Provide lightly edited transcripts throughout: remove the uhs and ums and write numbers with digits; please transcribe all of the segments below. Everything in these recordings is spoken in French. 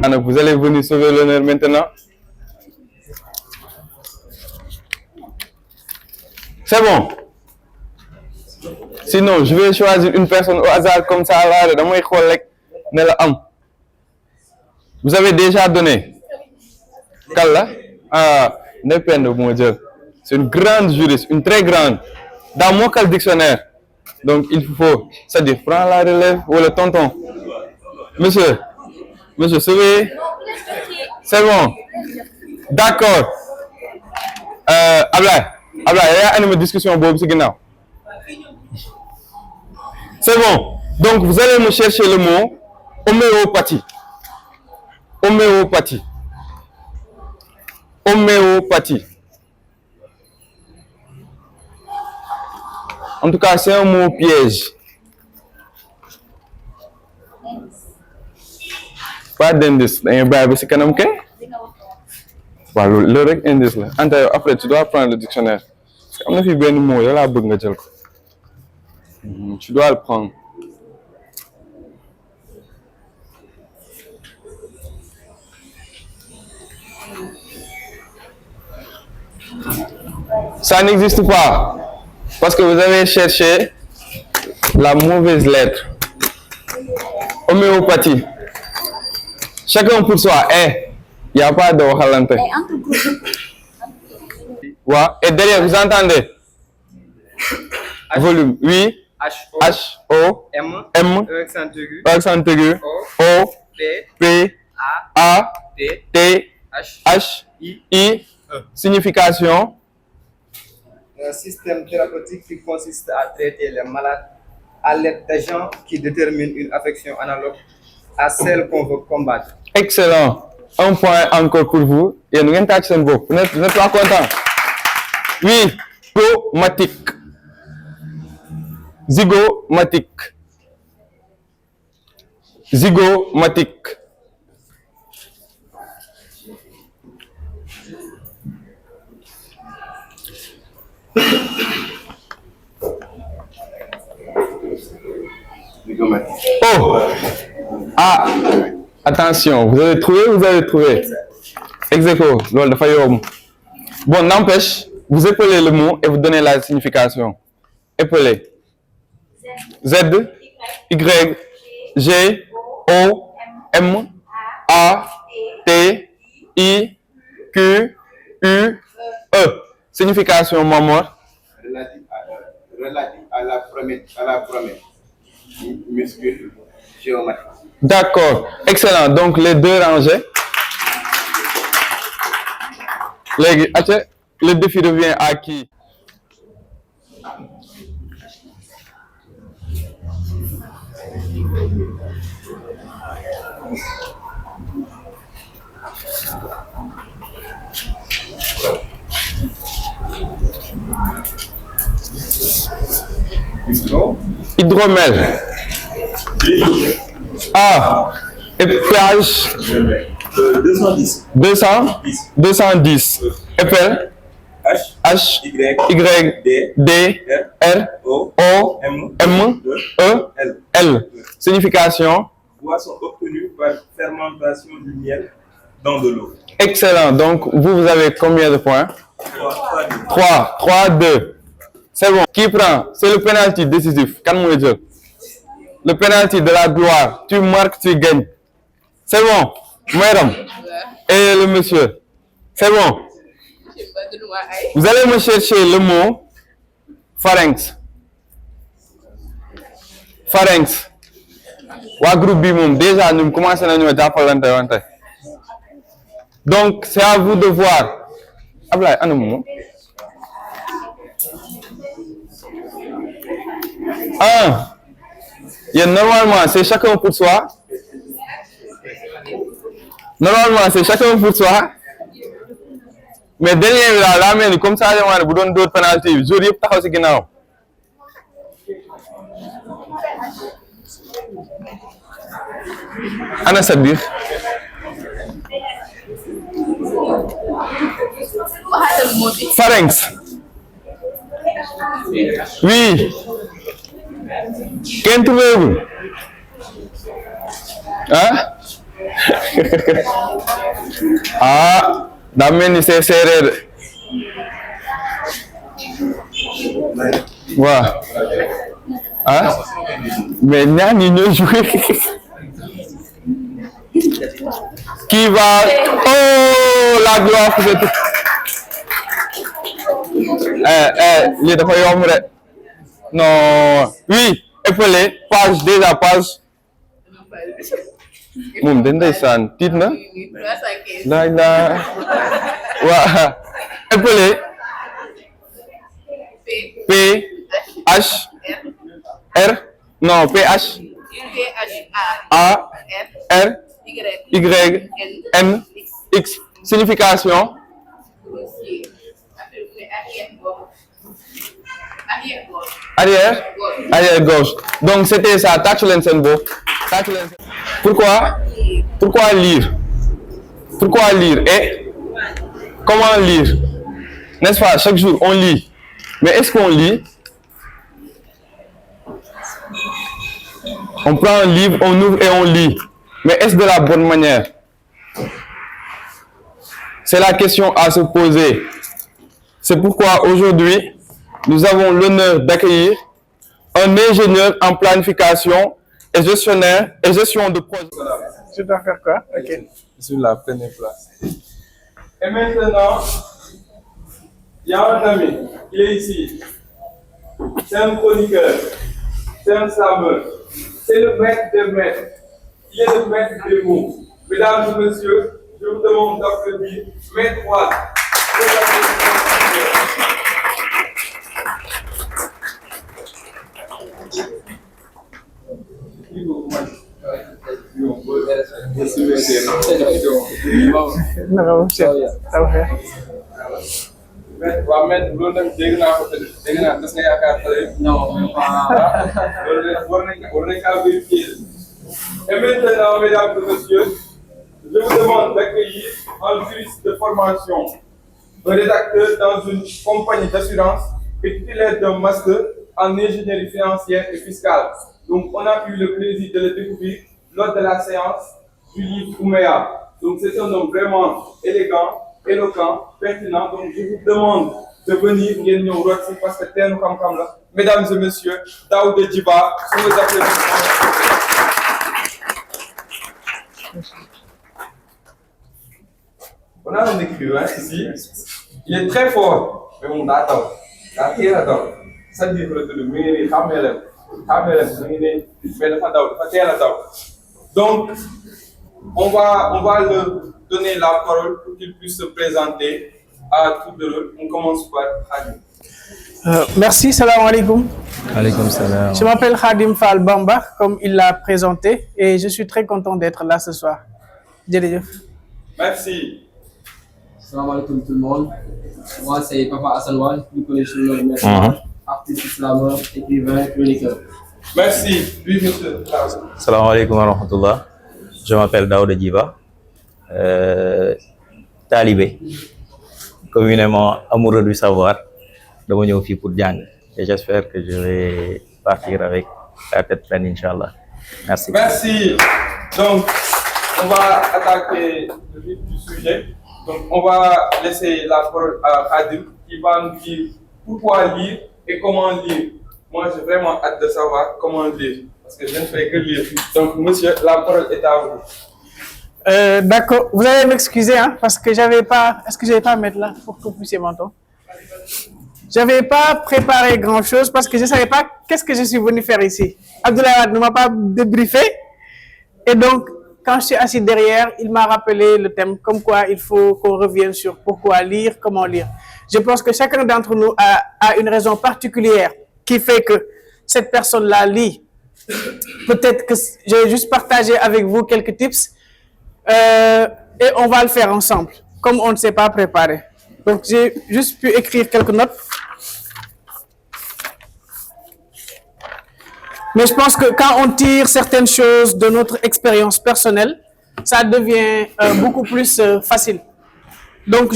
Anna, vous allez venir sauver l'honneur maintenant. C'est bon. Sinon, je vais choisir une personne au hasard comme ça. Vous avez déjà donné. Kalla? Ah, Nependo, mon Dieu. C'est une grande juriste, une très grande. Dans mon cas dictionnaire. Donc, il faut, c'est-à-dire, prends la relève ou le tonton. Monsieur, c'est bon. D'accord. Abla, il y a une discussion. C'est bon. Donc, vous allez me chercher le mot homéopathie. Homéopathie. Homéopathie. En tout cas, c'est un mot piège. Pas d'indice. C'est quand même le rek indice là. Après, tu dois prendre le dictionnaire. On a fait bien le mot, il y a la bonne. Tu dois le prendre. Ça n'existe pas. Parce que vous avez cherché la mauvaise lettre. Homéopathie. Chacun pour soi. Il n'y a pas de Wahalante. Ouais. Et derrière, vous entendez? Volume. Oui. H-O. M. Accent aigu. O. P. A. T. H. I. Signification. Un système thérapeutique qui consiste à traiter les malades à l'aide d'agents qui déterminent une affection analogue à celle qu'on veut combattre. Excellent. Un point encore pour vous. Et nous avons vous n'êtes pas content? Oui. Zygomatique. Zygomatique. Zygomatique. Oh! Ah! Attention, vous avez trouvé? Ex-aequo, lol de Fayom. Bon, n'empêche, vous épelez le mot et vous donnez la signification. Épelez. Z, Y, G, O, M, A, T, I, Q, U, E. Signification, maman. Relatif à la promesse. Muscule géométrique. D'accord, excellent. Donc les deux rangées. Le défi revient à qui? Hydromel. Ah. Et pH 210. 210. Épelle. H. Y. D. R. O. M. E. L. Signification. Boisson obtenue par fermentation du miel dans de l'eau. Excellent. Donc, vous avez combien de points? 3, 2. C'est bon. Qui prend? C'est le penalty décisif. Le penalty de la gloire. Tu marques, tu gagnes. C'est bon. Madame. Et le monsieur. C'est bon. Vous allez me chercher le mot pharynx. Pharynx. Wa groupe bimum. Déjà, nous commençons à nous appeler. Donc, c'est à vous de voir. Ablaye, un moment. Normalement, c'est chacun pour soi. Mais dernier, là, comme ça, vous donnez d'autres pénalités. Je n'ai pas aussi ginnaaw. Ana Sadir. Pharynx. Oui. Quem tu veio? Ah? Ah, daa mel ni c'est séeréer. waaw. Ah, mais ñaar ñi ñooy joué. Qui va... Oh, la gloire pour tout. Lii dafa yomb rek. Non. Oui, épelé, page, déjà page. Moom de ndeysaan tiit na. La. Waaw. Épelé. P, H, R. Non, P, H. A, R, Y, N, X. Signification. Arrière gauche. Donc c'était ça. Tâche leen seen bopp. Pourquoi lire? Pourquoi lire et comment lire? N'est-ce pas? Chaque jour on lit. Mais est-ce qu'on lit? On prend un livre, on ouvre et on lit. Mais est-ce de la bonne manière? C'est la question à se poser. C'est pourquoi aujourd'hui, nous avons l'honneur d'accueillir un ingénieur en planification et gestion de projet. Je dois faire quoi? Ok. Sur la première place. Et maintenant, il y a un ami, il est ici. C'est un chroniqueur, c'est un slameur, c'est le maître des maîtres. Il est le maître des mots. Mesdames et messieurs, je vous demande d'applaudir Maître Wade. waaw mais loolu nag dégg naa ko dégg naa tas nga yaakaar xale yi. non war nañ kaa vérifier. Et maintenant, mesdames et messieurs, je vous demande d'accueillir un juriste de formation, un rédacteur dans une compagnie d'assurance et titulaire d'un master en ingénierie financière et fiscale. Donc, on a eu le plaisir de le découvrir lors de la séance du livre Ouméa. Donc, c'est un homme vraiment élégant, éloquent, pertinent. Donc, je vous demande de venir ngeen ñëw root si parce que teenu xam-xam la. Mesdames et messieurs, Daouda Djiba, sous les applaudissements. On a un écrivain ici, il est très fort, mais on attend. Ça dit que le mairie, donc, on va leur donner la parole pour qu'ils puissent se présenter à tout de l'heure. On commence par Khadim. Merci, salam alaikum. Alaikum salam. Je m'appelle Khadim Fall Bamba, comme il l'a présenté, et je suis très content d'être là ce soir. Merci. Salam alaikum tout le monde. Moi, c'est Papa Hassan Wade, plus connu sous le nom de artiste islameur, écrivain, chroniqueur. Merci. Oui, monsieur. Salam alaikum wa rahmatullah. Je m'appelle Daouda Djiba, talibé, communément amoureux du savoir. Je suis venu pour Djang et j'espère que je vais partir avec la tête pleine, Inch'Allah. Merci. Merci. Donc, on va attaquer le vif du sujet. Donc, on va laisser la parole à Khadim qui va nous dire pourquoi lire et comment lire. Moi, j'ai vraiment hâte de savoir comment lire parce que je ne fais que lire. Donc, monsieur, la parole est à vous. D'accord. Vous allez m'excuser, hein, parce que j'avais pas. Est-ce que je vais pas mettre là pour que vous puissiez m'entendre? J'avais pas préparé grand-chose parce que je savais pas qu'est-ce que je suis venu faire ici. Abdoulaye Wade ne m'a pas débriefé et donc quand je suis assis derrière, il m'a rappelé le thème comme quoi il faut qu'on revienne sur pourquoi lire, comment lire. Je pense que chacun d'entre nous a une raison particulière qui fait que cette personne-là lit. Peut-être que je vais juste partager avec vous quelques tips et on va le faire ensemble, comme on ne s'est pas préparé. Donc, j'ai juste pu écrire quelques notes. Mais je pense que quand on tire certaines choses de notre expérience personnelle, ça devient beaucoup plus facile. Donc,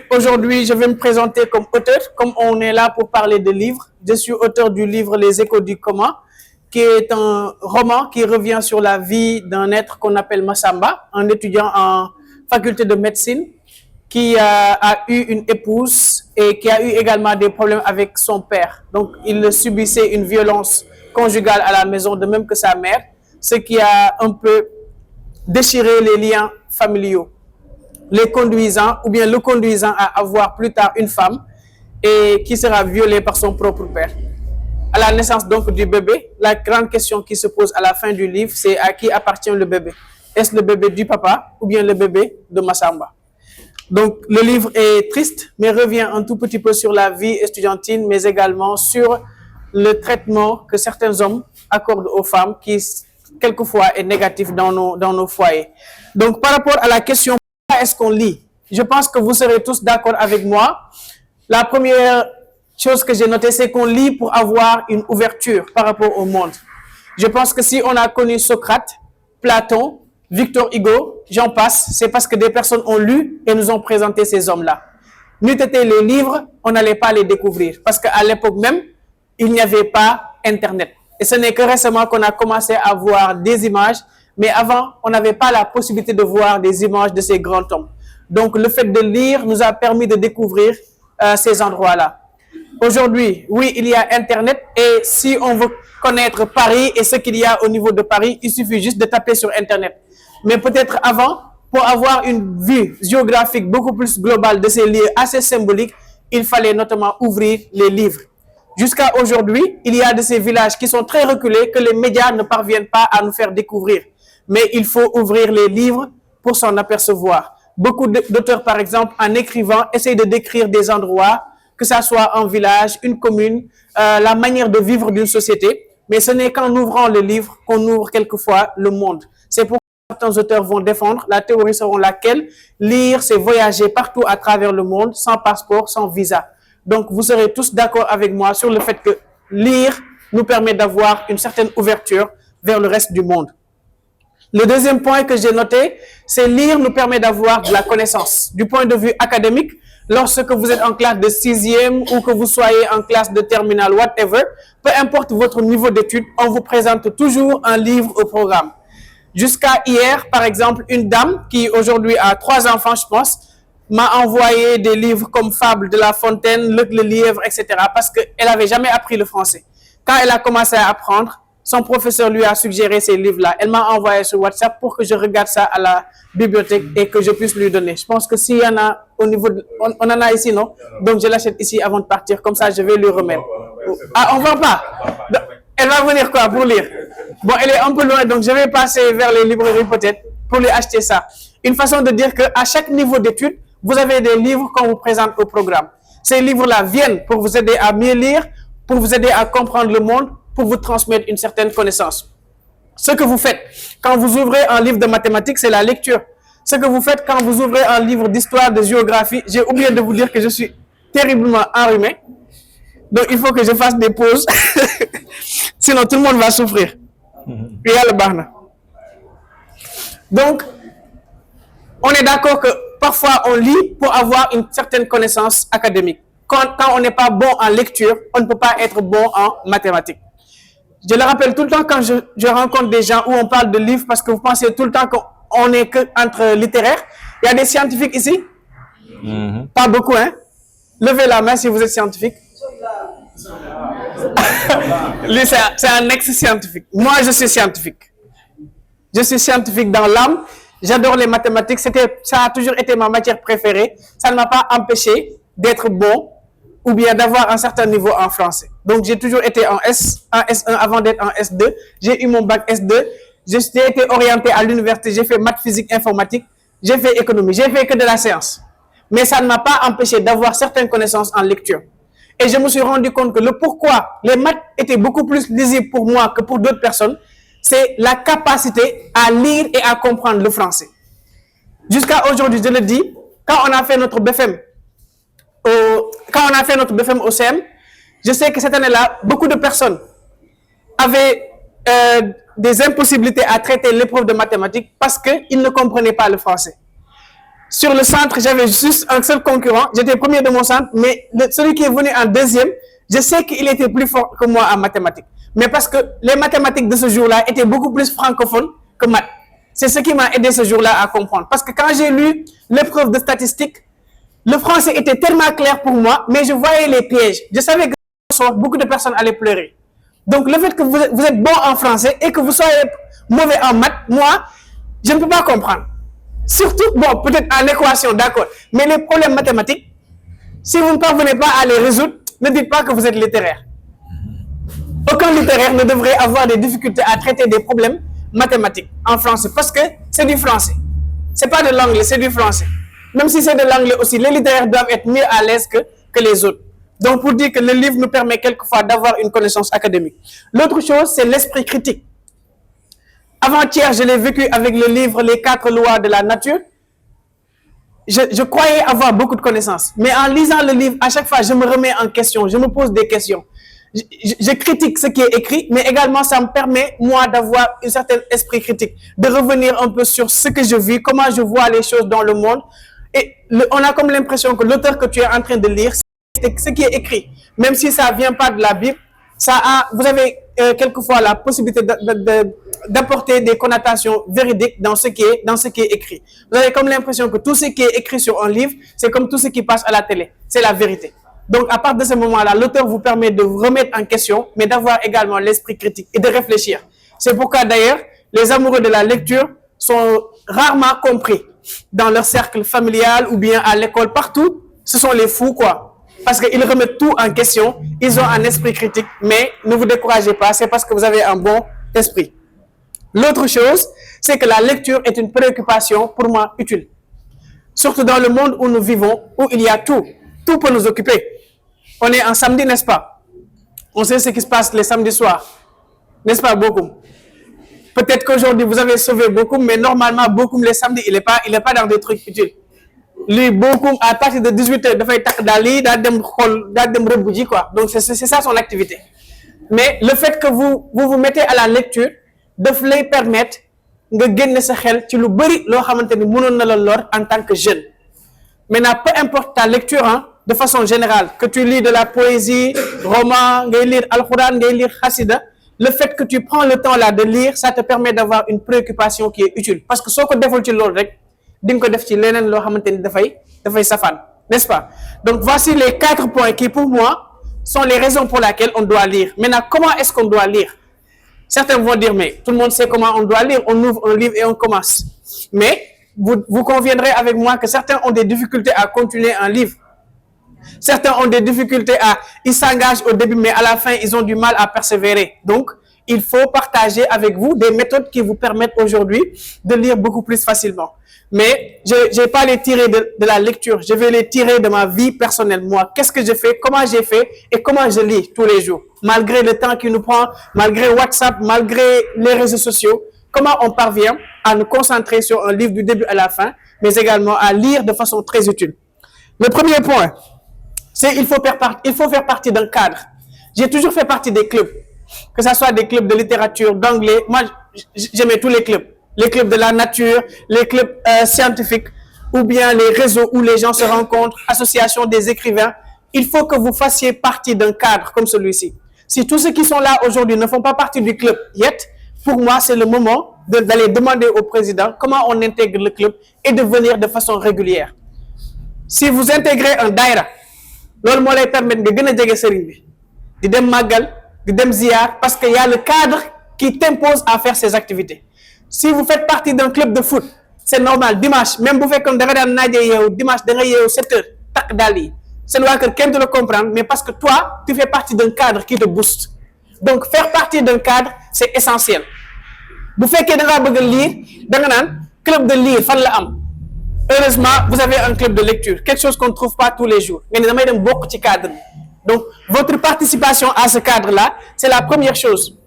aujourd'hui, je vais me présenter comme auteur, comme on est là pour parler de livres. Je suis auteur du livre Les Échos du commun, qui est un roman qui revient sur la vie d'un être qu'on appelle Massamba, un étudiant en faculté de médecine qui a eu une épouse et qui a eu également des problèmes avec son père. Donc, il subissait une violence conjugale à la maison, de même que sa mère, ce qui a un peu déchiré les liens familiaux, les conduisant ou bien le conduisant à avoir plus tard une femme et qui sera violée par son propre père. À la naissance donc du bébé, la grande question qui se pose à la fin du livre, c'est à qui appartient le bébé? Est-ce le bébé du papa ou bien le bébé de Massamba? Donc le livre est triste, mais revient un tout petit peu sur la vie estudiantine, mais également sur le traitement que certains hommes accordent aux femmes qui quelquefois est négatif dans nos foyers. Donc par rapport à la question, pourquoi est-ce qu'on lit? Je pense que vous serez tous d'accord avec moi. La première chose que j'ai notée, c'est qu'on lit pour avoir une ouverture par rapport au monde. Je pense que si on a connu Socrate, Platon, Victor Hugo, j'en passe, c'est parce que des personnes ont lu et nous ont présenté ces hommes-là. N'eût été les livres, on n'allait pas les découvrir. Parce qu'à l'époque même, il n'y avait pas Internet. Et ce n'est que récemment qu'on a commencé à voir des images, mais avant, on n'avait pas la possibilité de voir des images de ces grands hommes. Donc, le fait de lire nous a permis de découvrir ces endroits-là. Aujourd'hui, oui, il y a Internet et si on veut connaître Paris et ce qu'il y a au niveau de Paris, il suffit juste de taper sur Internet. Mais peut-être avant, pour avoir une vue géographique beaucoup plus globale de ces lieux assez symboliques, il fallait notamment ouvrir les livres. Jusqu'à aujourd'hui, il y a de ces villages qui sont très reculés que les médias ne parviennent pas à nous faire découvrir. Mais il faut ouvrir les livres pour s'en apercevoir. Beaucoup d'auteurs, par exemple, en écrivant, essayent de décrire des endroits, que ça soit un village, une commune, la manière de vivre d'une société. Mais ce n'est qu'en ouvrant les livres qu'on ouvre quelquefois le monde. C'est pourquoi certains auteurs vont défendre la théorie selon laquelle lire, c'est voyager partout à travers le monde, sans passeport, sans visa. Donc, vous serez tous d'accord avec moi sur le fait que lire nous permet d'avoir une certaine ouverture vers le reste du monde. Le deuxième point que j'ai noté, c'est lire nous permet d'avoir de la connaissance. Du point de vue académique, lorsque vous êtes en classe de 6e ou que vous soyez en classe de terminale, whatever, peu importe votre niveau d'études, on vous présente toujours un livre au programme. Jusqu'à hier, par exemple, une dame qui aujourd'hui a 3 enfants, je pense, m'a envoyé des livres comme Fables de La Fontaine, Luc le Lièvre, etc. parce qu'elle n'avait jamais appris le français. Quand elle a commencé à apprendre, son professeur lui a suggéré ces livres-là. Elle m'a envoyé sur WhatsApp pour que je regarde ça à la bibliothèque et que je puisse lui donner. Je pense que s'il y en a au niveau, on en a ici, non? Donc je l'achète ici avant de partir, comme ça je vais lui remettre. Ah, on ne va pas? Elle va venir quoi pour lire? Bon, elle est un peu loin, donc je vais passer vers les librairies peut-être pour lui acheter ça. Une façon de dire qu'à chaque niveau d'études, vous avez des livres qu'on vous présente au programme. Ces livres-là viennent pour vous aider à mieux lire, pour vous aider à comprendre le monde, pour vous transmettre une certaine connaissance. Ce que vous faites quand vous ouvrez un livre de mathématiques, c'est la lecture. Ce que vous faites quand vous ouvrez un livre d'histoire, de géographie, j'ai oublié de vous dire que je suis terriblement enrhumé. Donc, il faut que je fasse des pauses. Sinon, tout le monde va souffrir. Il y a le barna. Donc, on est d'accord que parfois on lit pour avoir une certaine connaissance académique. Quand on n'est pas bon en lecture, on ne peut pas être bon en mathématiques. Je le rappelle tout le temps quand je rencontre des gens où on parle de livres parce que vous pensez tout le temps qu'on est que entre littéraires. Il y a des scientifiques ici? Pas beaucoup, hein? Levez la main si vous êtes scientifique. Lui, c'est un ex-scientifique. Moi, je suis scientifique. Je suis scientifique dans l'âme. J'adore les mathématiques. Ça a toujours été ma matière préférée. Ça ne m'a pas empêché d'être bon ou bien d'avoir un certain niveau en français. Donc, j'ai toujours été en S1 avant d'être en S2. J'ai eu mon bac S2. J'ai été orienté à l'université. J'ai fait maths, physique, informatique. J'ai fait économie. J'ai fait que de la science. Mais ça ne m'a pas empêché d'avoir certaines connaissances en lecture. Et je me suis rendu compte que le pourquoi les maths étaient beaucoup plus lisibles pour moi que pour d'autres personnes, c'est la capacité à lire et à comprendre le français. Jusqu'à aujourd'hui, je le dis, quand on a fait notre BFM, au CM, je sais que cette année-là, beaucoup de personnes avaient des impossibilités à traiter l'épreuve de mathématiques parce qu'ils ne comprenaient pas le français. Sur le centre, j'avais juste un seul concurrent. J'étais premier de mon centre, mais celui qui est venu en deuxième Je sais qu'il était plus fort que moi en mathématiques. Mais parce que les mathématiques de ce jour-là étaient beaucoup plus francophones que maths. C'est ce qui m'a aidé ce jour-là à comprendre. Parce que quand j'ai lu l'épreuve de statistique, le français était tellement clair pour moi, mais je voyais les pièges. Je savais que beaucoup de personnes allaient pleurer. Donc le fait que vous êtes bon en français et que vous soyez mauvais en maths, moi, je ne peux pas comprendre. Surtout, bon, peut-être en équation, d'accord. Mais les problèmes mathématiques, si vous ne parvenez pas à les résoudre, ne dites pas que vous êtes littéraire. Aucun littéraire ne devrait avoir des difficultés à traiter des problèmes mathématiques en français parce que c'est du français. C'est pas de l'anglais, c'est du français. Même si c'est de l'anglais aussi, les littéraires doivent être mieux à l'aise que les autres. Donc, pour dire que le livre nous permet quelquefois d'avoir une connaissance académique. L'autre chose, c'est l'esprit critique. Avant-hier, je l'ai vécu avec le livre Les 4 lois de la nature. Je croyais avoir beaucoup de connaissances. Mais en lisant le livre, à chaque fois, je me remets en question, je me pose des questions. Je critique ce qui est écrit, mais également, ça me permet, moi, d'avoir un certain esprit critique, de revenir un peu sur ce que je vis, comment je vois les choses dans le monde. Et on a comme l'impression que l'auteur que tu es en train de lire, c'est ce qui est écrit. Même si ça ne vient pas de la Bible, vous avez quelquefois la possibilité d'apporter des connotations véridiques dans ce qui est écrit. Vous avez comme l'impression que tout ce qui est écrit sur un livre, c'est comme tout ce qui passe à la télé. C'est la vérité. Donc, à partir de ce moment-là, l'auteur vous permet de vous remettre en question, mais d'avoir également l'esprit critique et de réfléchir. C'est pourquoi, d'ailleurs, les amoureux de la lecture sont rarement compris dans leur cercle familial ou bien à l'école, partout. Ce sont les fous, quoi. Parce qu'ils remettent tout en question, ils ont un esprit critique, mais ne vous découragez pas, c'est parce que vous avez un bon esprit. L'autre chose, c'est que la lecture est une préoccupation pour moi utile. Surtout dans le monde où nous vivons, où il y a tout. Tout peut nous occuper. On est un samedi, n'est-ce pas? On sait ce qui se passe les samedis soirs. N'est-ce pas, Bokoum? Peut-être qu'aujourd'hui, vous avez sauvé Bokoum, mais normalement, Bokoum, les samedis, il n'est pas dans des trucs utiles. Lui, Bokoum, à partir de 18h, il fait takdali, quoi. Donc, c'est ça son activité. Mais le fait que vous mettez à la lecture, de vous permettre de gagner sa xel ci lu bari lo xamanteni mënon na la lor en tant que jeune. Maintenant, peu importe ta lecture, hein, de façon générale, que tu lis de la poésie, roman, ngay lire Al-Quran, ngay lire Hassida, le fait que tu prends le temps là de lire, ça te permet d'avoir une préoccupation qui est utile. Parce que si tu deful ci lool rek, ding ko def ci leneen lo xamanteni da fay safane, n'est-ce pas? Donc voici les 4 points qui pour moi sont les raisons pour lesquelles on doit lire. Maintenant, comment est-ce qu'on doit lire? Certains vont dire, mais tout le monde sait comment on doit lire, on ouvre un livre et on commence. Mais vous conviendrez avec moi que certains ont des difficultés à continuer un livre. Certains ont des difficultés ils s'engagent au début, mais à la fin, ils ont du mal à persévérer. Donc, il faut partager avec vous des méthodes qui vous permettent aujourd'hui de lire beaucoup plus facilement. Mais je ne vais pas les tirer de la lecture, je vais les tirer de ma vie personnelle. Moi, qu'est-ce que je fais, comment j'ai fait et comment je lis tous les jours. Malgré le temps qu'il nous prend, malgré WhatsApp, malgré les réseaux sociaux, comment on parvient à nous concentrer sur un livre du début à la fin, mais également à lire de façon très utile. Le premier point, c'est qu'il faut faire partie d'un cadre. J'ai toujours fait partie des clubs, que ce soit des clubs de littérature, d'anglais. Moi, j'aimais tous les clubs. Les clubs de la nature, les clubs scientifiques, ou bien les réseaux où les gens se rencontrent, associations des écrivains. Il faut que vous fassiez partie d'un cadre comme celui-ci. Si tous ceux qui sont là aujourd'hui ne font pas partie du club yet, pour moi, c'est le moment d'aller demander au président comment on intègre le club et de venir de façon régulière. Si vous intégrez un daïra, loolu moo lay permettre nga gën a jege sëriñ bi di dem màggal di dem ziar parce qu'il y a le cadre qui t'impose à faire ces activités. Si vous faites partie d'un club de foot, c'est normal. Dimanche, même vous faites comme dimanche, da nga yeewu 7 heures, tak dal yi. C'est normal que quelqu'un te le comprenne, mais parce que toi, tu fais partie d'un cadre qui te booste. Donc, faire partie d'un cadre, c'est essentiel. Vous faites que da nga bëgg lire, da nga naan club de lire, fan la am. Heureusement, vous avez un club de lecture, quelque chose qu'on ne trouve pas tous les jours. Mais damay dem bokk ci cadre. Donc, votre participation à ce cadre-là, c'est la première chose.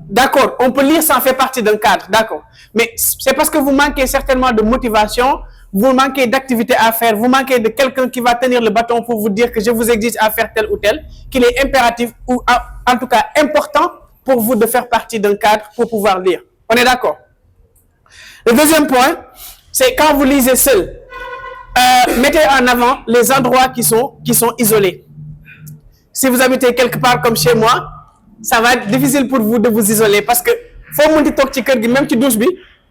D'accord, on peut lire sans faire partie d'un cadre, d'accord. Mais c'est parce que vous manquez certainement de motivation, vous manquez d'activité à faire, vous manquez de quelqu'un qui va tenir le bâton pour vous dire que je vous exige à faire tel ou tel, qu'il est impératif ou en tout cas important pour vous de faire partie d'un cadre pour pouvoir lire. On est d'accord? Le deuxième point, c'est quand vous lisez seul, mettez en avant les endroits qui sont isolés. si vous habitez quelque part comme chez moi, ça va être difficile pour vous de vous isoler parce que faut monter toog ci kër gi même ci douche bi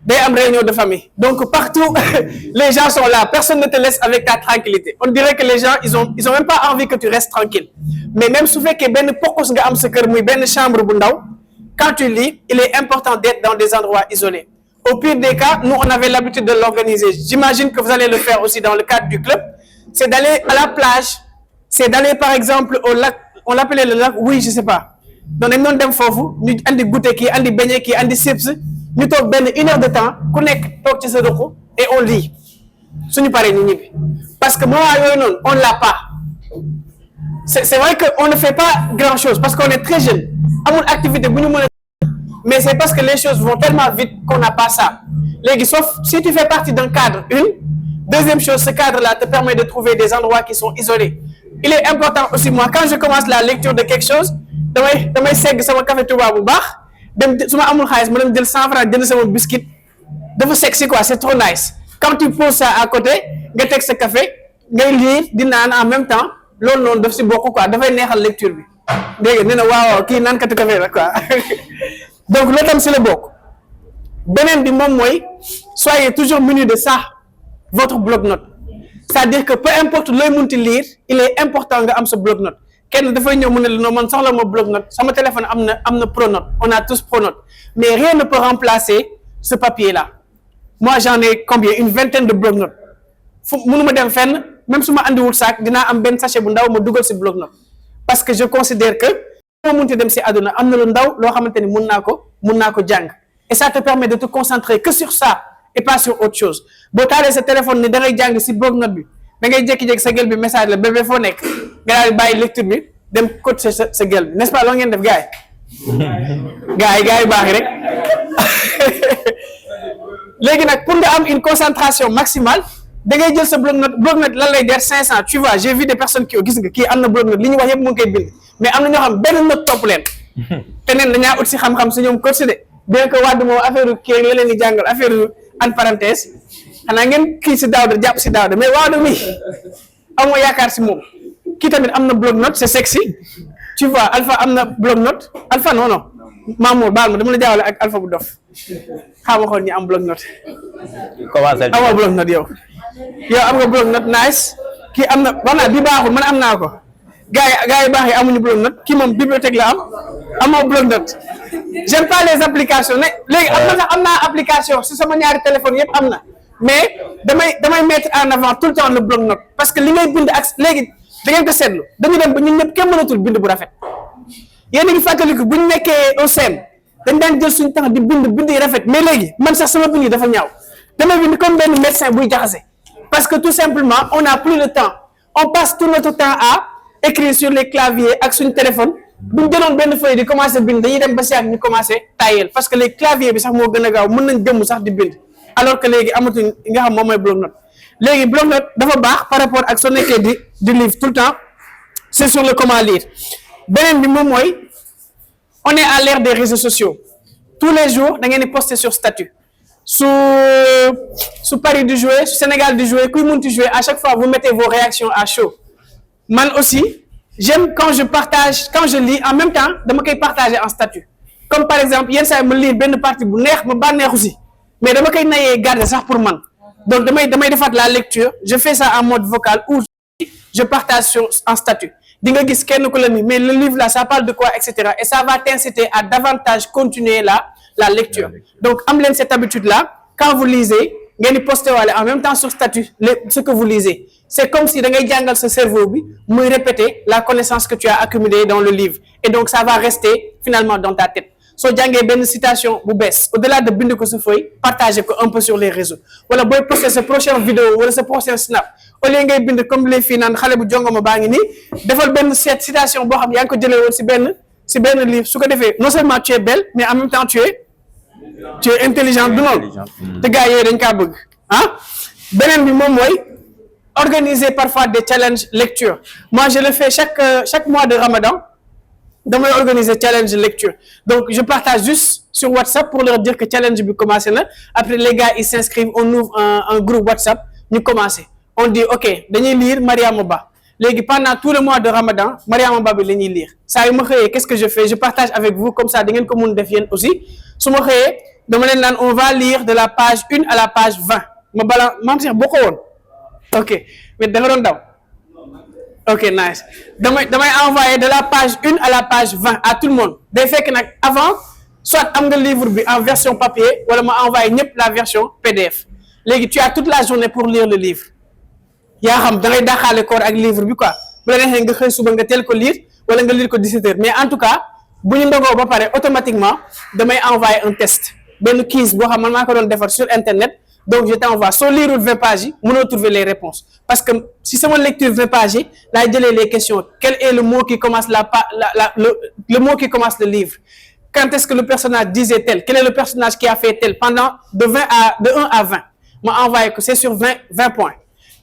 day am réunion de famille. Donc partout les gens sont là, personne ne te laisse avec ta tranquillité. On dirait que les gens ils ont même pas envie que tu restes tranquille. Mais même su fekkee benn pokos nga am sa kër muy benn chambre bu ndaw, quand tu lis, il est important d'être dans des endroits isolés. Au pire des cas, nous on avait l'habitude de l'organiser. J'imagine que vous allez le faire aussi dans le cadre du club. C'est d'aller à la plage, c'est d'aller par exemple au lac, on l'appelait le lac, oui, je sais pas. Donc dañ doon dem foofu ñu andi goûter kii andi beignet kii andi chips ñu toog benn 1 heure de temps ku nekk toog ci sa ruq et on lit suñu paree ñu ñibbi parce que moment yooyu noonu on l'a pas. C'est vrai que on ne fait pas grand chose parce qu'on est très jeune amul activité bu ñu mën a mais c'est parce que les choses vont tellement vite qu'on n'a pas ça. Léegi sauf si tu fais partie d'un cadre, deuxième chose, ce cadre-là te permet de trouver des endroits qui sont isolés. Il est important aussi, moi, quand je commence la lecture de quelque chose, damay segg sama café Touba bu baax dem su ma amul xaalis ma dem jël 100 francs jënd sama biscuit dafa sexy quoi, c'est trop nice. Quand tu poses ça à côté nga teg sa café ngay lire di naan en même temps loolu noonu daf si bokk quoi, dafay neexal lecture bi dégg nga nee na waaw kii naan katu café la quoi. Donc loolu tam si la bokk. Beneen bi moom mooy soyez toujours muni de ça, votre bloc-notes. C'est-à-dire que peu importe looy munti lire, il est important nga am sa bloc-notes. Kenn dafay ñëw mu ne la non man soxla ma bloc-notes, sama téléphone am na Pronote, on a tous Pronote, mais rien ne peut remplacer ce papier-là. Moi j'en ai combien, une vingtaine de bloc-notes. fu mënuma dem fenn même su ma andiwul sac dinaa am benn sachet bu ndaw ma dugal si bloc-notes parce que je considère que moo munti dem si àdduna am na lu ndaw loo xamante ni mun naa ko jàng et ça te permet de te concentrer que sur ça et pas sur autre chose. Boo taalee sa téléphone ni da ngay jàng si bloc-notes bi da ngay jékki-jékki sa gel bi message la bébé foo nekk nga daal di bàyyi lecture bi dem cote sa gel bi n'est-ce pas loo ngeen def gars yi baax rek léegi nag pour nga am une concentration maximale da ngay jël sa bloc-notes lan lay der 500. Tu vois, j'ai vu des personnes qui gis nga kii am na bloc-notes li ñu wax yëpp mu ngi koy bind mais am na ñoo xam benn note topp leen te neen dañaa ut si xam-xam si ñoom cote de bien que wàddu moom affaire kii la leen di jàngal affaire en parenthèse xanaa ngeen kii si Daouda jàpp si Daouda mais Wado mi amoo yaakaar si moom kii tamit am na bloc-notes, c'est sexy. Tu vois Alpha am na bloc-notes, Alpha non Mamour baal ma dama la jaawale ak Alpha bu dof xaama xool ñi am bloc-notes. amoo bloc-notes yow am nga bloc-notes nice kii am na wax naa bi baaxul man am naa ko gars yi baax yi amuñu bloc-notes kii moom bibliothèque la amoo bloc-notes. J'aime pas les applications ne léegi am naa application si sama ñaari téléphone yëpp am na mais damay mettre en avant tout le temps le bloc-notes parce que li ngay bind ak léegi da ngeen ko seetlu dañu dem ba ñun ñëpp kenn mënatul bind bu rafet. Yéen a ngi fàttaliku bu ñu nekkee au CEM dañ daan jël suñu temps di bind yi rafet mais léegi man sax sama bind yi dafa ñaaw damay bind comme benn médecin buy jaxase parce que tout simplement on n'a plus le temps, on passe tout notre temps à écrire sur les claviers ak suñu téléphone. bu ñu jëloon benn feuille di commencer bind dañuy dem ba si ak ñu commencer tayel parce que les claviers bi sax moo gën a gaaw mën nañ jëmm sax di bind alors que léegi amatuñ nga xam moom mooy bloc-notes. Léegi bloc-notes dafa baax par rapport ak soo nekkee di livre tout le temps c'est sur le comment lire. Beneen bi moom mooy on est à l'ère des réseaux sociaux tous les jours da ngeen di poster sur statut su Paris di jouer su Sénégal di jouer kuy munti jouer à chaque fois vous mettez vos réactions à chaud. Man aussi j'aime quand je lis en même temps dama koy partager en statut comme par exemple yenn saa yi ma lire benn partie bu neex ma bànneexu si mais dama koy nayee garder sax pour man donc damay defaat la lecture je fais ça en mode vocal ou je partage en statut di nga gis kenn ku la ni mais le livre là ça parle de quoi etc. et ça va t'inciter à davantage continuer la lecture. Donc am leen cette habitude là quand vous lisez ngeen di poster waale en même temps sur statut ce que vous lisez. C'est comme si da ngay jàngal sa cerveau bi muy répéter la connaissance que tu as accumulée dans le livre et donc ça va rester finalement dans ta tête. Soo jàngee benn citation bu bees au-delà de bind ko sa feuille partager ko un peu sur les réseaux wala booy poster sa prochaine vidéo wala sa prochain snap au lieu ngay bind comme les filles naan xale bu jongoma baa ngi nii defal benn citation boo xam yaa ngi ko jëlee woon si benn livre su ko defee non seulement tu es belle mais en même temps tu es intelligente du noonu te gars yooyu dañ kaa bëgg beneen bi moom mooy organiser parfois des challenges lecture. Moi je le fais chaque mois de Ramadan damay organiser challenge lecture donc je partage juste sur WhatsApp pour leur dire que challenge bi commencé na après les gars ils s'inscrivent on ouvre un groupe WhatsApp ñu commencé on dit ok dañuy lire Mariama Ba Pendant tout le mois de Ramadan Mariama Ba bi la ñuy lire saa yu ma xëyee qu'est-ce que je fais? Je partage avec vous comme ça da ngeen ko mun def yéen aussi su ma xëyee dama leen naan on va lire de la page 1 à la page 20 ma bala maam Cheikh boo ko woon ok mais da nga doon daw ok nice damay envoyer de la page 1 à la page 20 à tout le monde day fekk nag avant soit am nga livre bi en version papier wala ma envoyer ñëpp la version PDF léegi tu as toute la journée pour lire le livre yaa xam da ngay daxaale koor ak livre bi quoi bu la neexee nga xëy suba nga teel ko lire wala nga lire ko 17h mais en tout cas bu ñu ndogoo ba pare automatiquement damay envoyer un test benn quiz boo xam man maa ko doon defar sur internet donc je t'envoie soo liirul 20 pages yi mënoo trouver les réponses parce que si sama lecture 20 pages yi laay jëlee les questions quel est le mot qui commence le mot qui commence le livre quand est-ce que le personnage disait tel quel est le personnage qui a fait tel pendant de 1 à 20 ma envoyé que c'est sur 20 points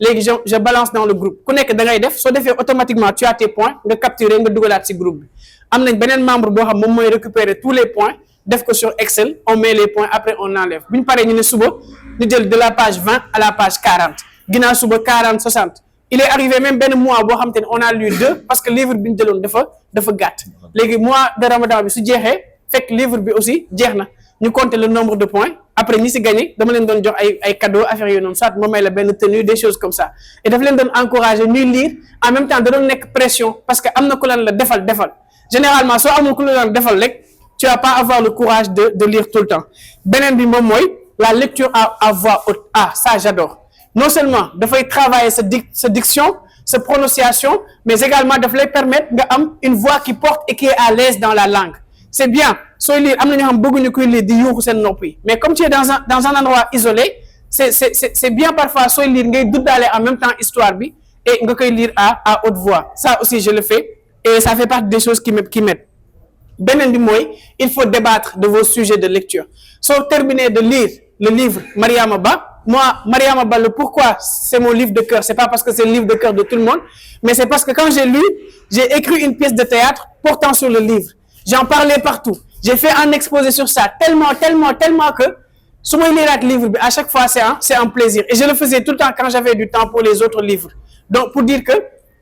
léegi je balance dans le groupe ku nekk da ngay def soo defee automatiquement tu as tes points nga capturer nga dugalaat ci groupe bi am nañ beneen membre boo xam moom mooy récupérer tous les points def ko sur Excel on met les points après on enlève bu ñu paree ñu ne suba ñu jël de la page 20 à la page 40 ginnaaw suba 40 60 il est arrivé même benn mois boo xam te ne on a lu 2 parce que livre bi ñu jëloon dafa gàtt léegi mois de Ramadan bi su jeexee fekk livre bi aussi jeex na ñu compter le nombre de points après ñi si gagné dama leen doon jox ay cadeaux affaires yooyu noonu soit ma may la benn tenue des choses comme ça et daf leen doon encourager ñuy lire en même temps da doon nekk pression parce que am na ku leen la defal généralement soo amul ku leen defal rek tu vas pas avoir le courage de lire tout le temps beneen bi moom mooy la lecture à voix haute ça j'adore non seulement dafay travailler sa diction sa prononciation mais également daf lay permettre nga am une voix qui porte et qui est à l'aise dans la langue c'est bien sooy lire am na ñoo xam bëgguñu kuy lire di yuuxu seen nopp yi mais comme tu es dans un endroit isolé c'est bien parfois sooy lire ngay duddaale en même temps histoire bi et nga koy lire à haute voix ça aussi je le fais et ça fait partie des choses qui m'aident beneen bi mooy il faut débattre de vos sujets de lecture soo terminez de lire le livre Mariama Ba moi Mariama Ba le pourquoi c'est mon livre de cœur c'est pas parce que c'est le livre de cœur de tout le monde mais c'est parce que quand j'ai écrit une pièce de théâtre portant sur le livre j'en parlais partout j'ai fait un exposé sur ça tellement que su may liraat livre bi à chaque fois c'est un plaisir et je le faisais tout le temps quand j'avais du temps pour les autres livres donc pour dire que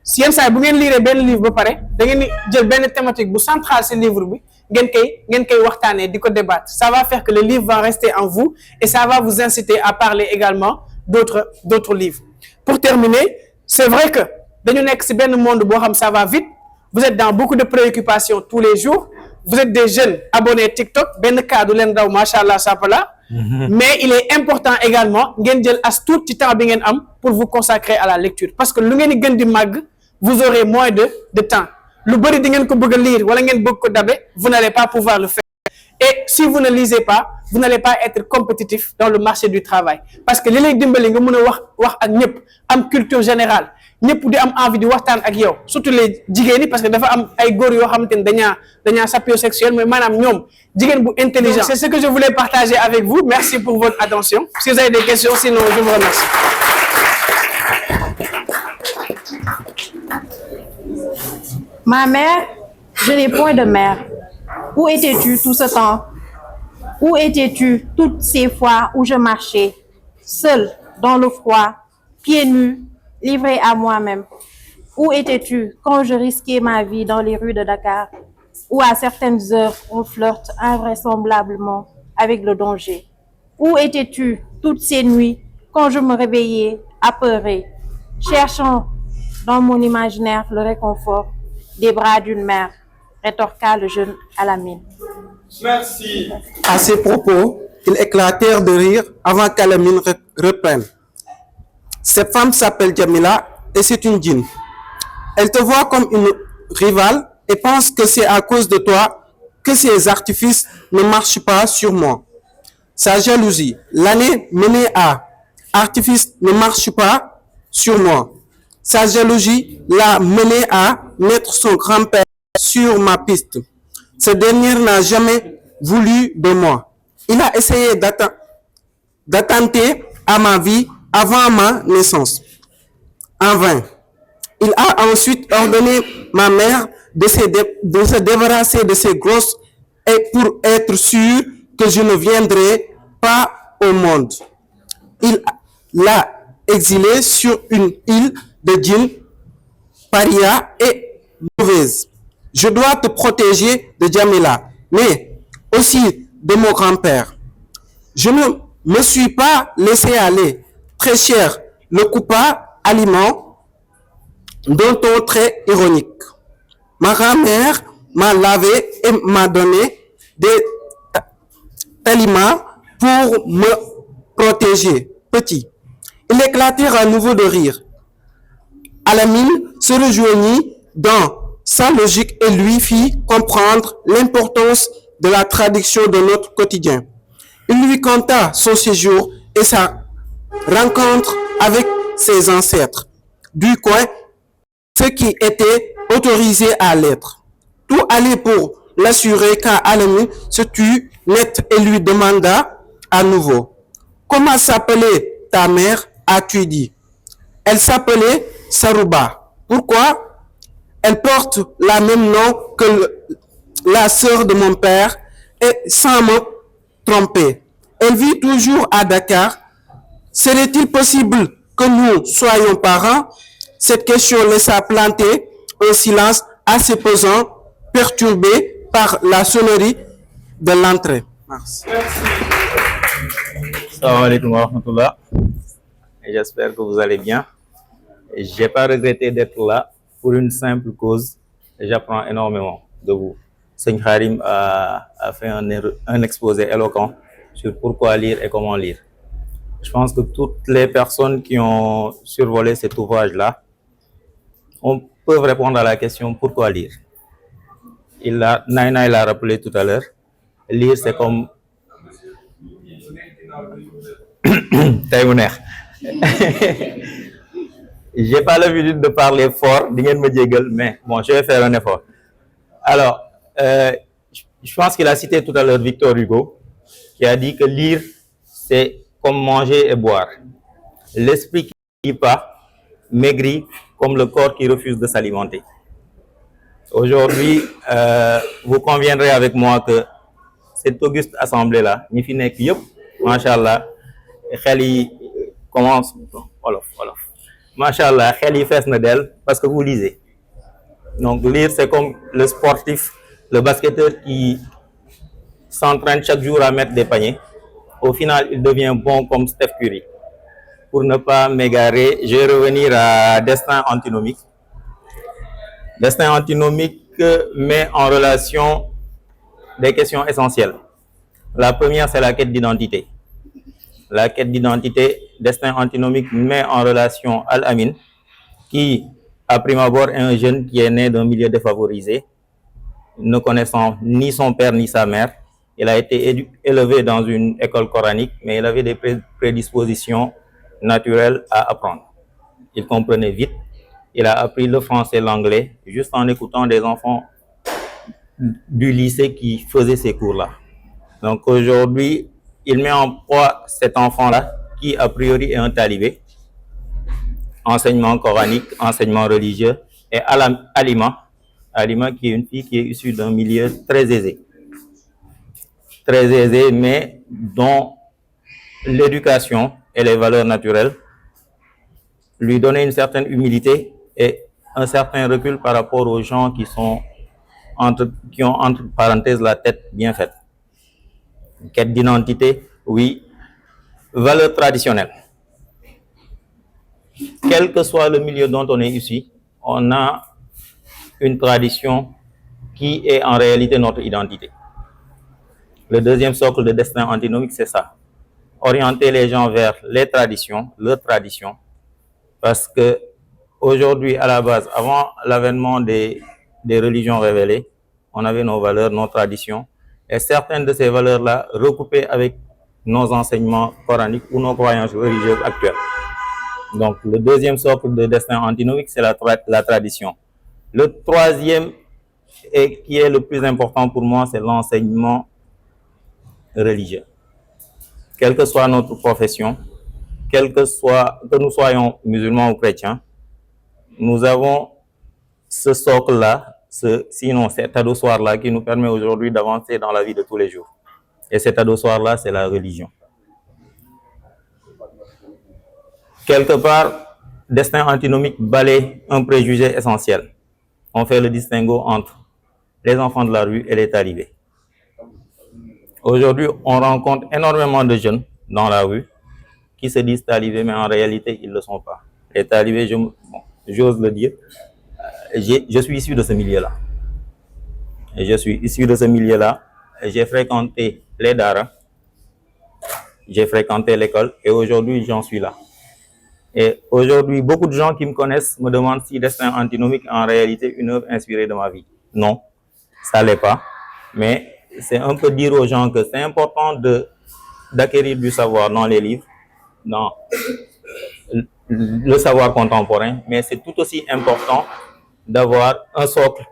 si yenn saa yi bu ngeen lire benn livre ba pare da ngeen di jël benn thématique bu centrale ci livre bi ngeen koy waxtaanee di ko débattre ça va faire que le livre va rester en vous et ça va vous inciter à parler également d'autres livres pour terminer c'est vrai que dañu nekk ci benn monde boo xam ça va vite vous êtes dans beaucoup de préoccupations tous les jours vous êtes des jeunes abonnés TikTok benn cas du leen daw machallah sapala mais il est important également ngeen jël as tuut ci temps bi ngeen am pour vous consacrer à la lecture parce que lu ngeen di gën di màgg vous aurez moins de temps lu bëri di ngeen ko bëgg a lire wala ngeen bëgg ko dabe vous n'allez pas pouvoir le faire et si vous ne lisez pas vous n'allez pas être compétitif dans le marché du travail parce que li lay dimbali nga mën a wax ak ñëpp am culture générale ñëpp di am envie di waxtaan ak yow surtout les jigéen ñi parce que dafa am ay góor yoo xamante ne dañaa sapiosexuel mais maanaam ñoom jigéen bu intelligent c'est ce que je voulais partager avec vous merci pour votre attention si vous avez des questions sinon je vous remercie. Ma mère, je n'ai point de mère. Où étais-tu tout ce temps? Où étais-tu toutes ces fois où je marchais, seule, dans le froid, pieds nus, livrée à moi-même? Où étais-tu quand je risquais ma vie dans les rues de Dakar, où à certaines heures on flirte invraisemblablement avec le danger? Où étais-tu toutes ces nuits quand je me réveillais apeurée, cherchant dans mon imaginaire le réconfort des bras d'une mère, rétorqua le jeune Alamine. Merci. À ces propos, ils éclatèrent de rire avant qu'Alamine reprenne. Cette femme s'appelle Jamila et c'est une djinn. Elle te voit comme une rivale et pense que c'est à cause de toi que ses artifices ne marchent pas sur moi. Sa jalousie, l'année menée à artifice ne marche pas sur moi. Sa jalousie l'a mené à mettre son grand-père sur ma piste. Ce dernier n'a jamais voulu de moi. Il a essayé d'attenter à ma vie avant ma naissance. En vain. Il a ensuite ordonné ma mère de se débarrasser de ses grosses et pour être sûr que je ne viendrai pas au monde. Il l'a exilée sur une île de djinns paria et mauvaise. Je dois te protéger de Jamila, mais aussi de mon grand-père. Je ne me suis pas laissé aller. Très cher, le coupa aliment d'un ton très ironique. Ma grand-mère m'a lavé et m'a donné des aliments pour me protéger. Petit. Ils éclatèrent à nouveau de rire. Alamine se rejoignit dans sa logique et lui fit comprendre l'importance de la traduction de notre quotidien. Il lui conta son séjour et sa rencontre avec ses ancêtres du coin, ce qui était autorisé à l'être. Tout allait pour l'assurer quand Alamine se tut net et lui demanda à nouveau: comment s'appelait ta mère? As-tu dit? Elle s'appelait Sarouba. Pourquoi? Elle porte la même nom que la sœur de mon père et sans me tromper. Elle vit toujours à Dakar. Serait-il possible que nous soyons parents? Cette question laissa planter un silence assez pesant, perturbé par la sonnerie de l'entrée. Merci. Salam alaikum wa rahmatullah. J'espère que vous allez bien. J'ai pas regretté d'être là pour une simple cause. J'apprends énormément de vous. Seigne Karim a fait un exposé éloquent sur pourquoi lire et comment lire. Je pense que toutes les personnes qui ont survolé cet ouvrage-là peuvent répondre à la question pourquoi lire. Naina l'a rappelé tout à l'heure. Lire, c'est comme j'ai pas l'habitude de parler fort, mais bon, je vais faire un effort. Alors, je pense qu'il a cité tout à l'heure Victor Hugo, qui a dit que lire, c'est comme manger et boire. L'esprit qui ne lit pas maigrit comme le corps qui refuse de s'alimenter. Aujourd'hui, vous conviendrez avec moi que cette auguste assemblée-là, ñi fi nekk yëpp, machallah, xel yi commence wolof. Machallah, xel yi fees na del parce que vous lisez. Donc lire, c'est comme le sportif, le basketteur qui s'entraîne chaque jour à mettre des paniers. Au final, il devient bon comme Steph Curry. Pour ne pas m'égarer, je vais revenir à Destin antinomique. Destin antinomique met en relation des questions essentielles. La première, c'est la quête d'identité. La quête d'identité, Destin antinomique met en relation Al-Amin, qui, à prime abord, est un jeune qui est né d'un milieu défavorisé, ne connaissant ni son père ni sa mère. Il a été élevé dans une école coranique, mais il avait des prédispositions naturelles à apprendre. Il comprenait vite. Il a appris le français et l'anglais juste en écoutant des enfants du lycée qui faisaient ces cours-là. Donc aujourd'hui, il met en proie cet enfant-là qui, a priori, est un talibé. Enseignement coranique, enseignement religieux, et Alima qui est une fille qui est issue d'un milieu très aisé. Très aisé, mais dont l'éducation et les valeurs naturelles lui donnaient une certaine humilité et un certain recul par rapport aux gens qui ont entre parenthèses la tête bien faite. Quête d'identité, oui. Valeurs traditionnelles. Quel que soit le milieu dont on est issu, on a une tradition qui est en réalité notre identité. Le deuxième socle de Destin antinomique, c'est ça. Orienter les gens vers les traditions, leurs traditions, parce que aujourd'hui, à la base, avant l'avènement des religions révélées, on avait nos valeurs, nos traditions, et certaines de ces valeurs-là recoupées avec nos enseignements coraniques ou nos croyances religieuses actuelles. Donc, le deuxième socle de Destin antinomique, c'est la tradition. Le troisième, et qui est le plus important pour moi, c'est l'enseignement religieux. Quelle que soit notre profession, que nous soyons musulmans ou chrétiens, nous avons ce socle-là, sinon cet adossoir-là qui nous permet aujourd'hui d'avancer dans la vie de tous les jours. Et cet adossoir-là, c'est la religion. Quelque part, Destin antinomique balaye un préjugé essentiel. On fait le distinguo entre les enfants de la rue et les talibés. Aujourd'hui, on rencontre énormément de jeunes dans la rue qui se disent talibés, mais en réalité, ils ne le sont pas. Les talibés, j'ose le dire, je suis issu de ce milieu-là. Et je suis issu de ce milieu-là. J'ai fréquenté les daras, j'ai fréquenté l'école et aujourd'hui, j'en suis là. Et aujourd'hui, beaucoup de gens qui me connaissent me demandent si Destin antinomique est en réalité une œuvre inspirée de ma vie. Non, ça ne l'est pas. Mais c'est un peu dire aux gens que c'est important d'acquérir du savoir dans les livres, dans le savoir contemporain, mais c'est tout aussi important d'avoir un socle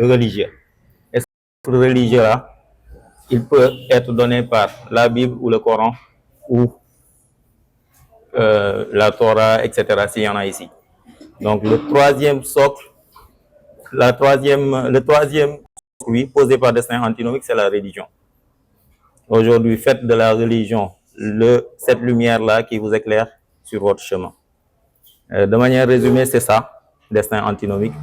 religieux. Et ce socle religieux-là, il peut être donné par la Bible ou le Coran ou la Torah, etc., s'il y en a ici. Donc le troisième socle, le troisième oui, posé par Destin antinomique, c'est la religion. Aujourd'hui, faites de la religion cette lumière-là qui vous éclaire sur votre chemin. De manière résumée, c'est ça, Destin antinomique.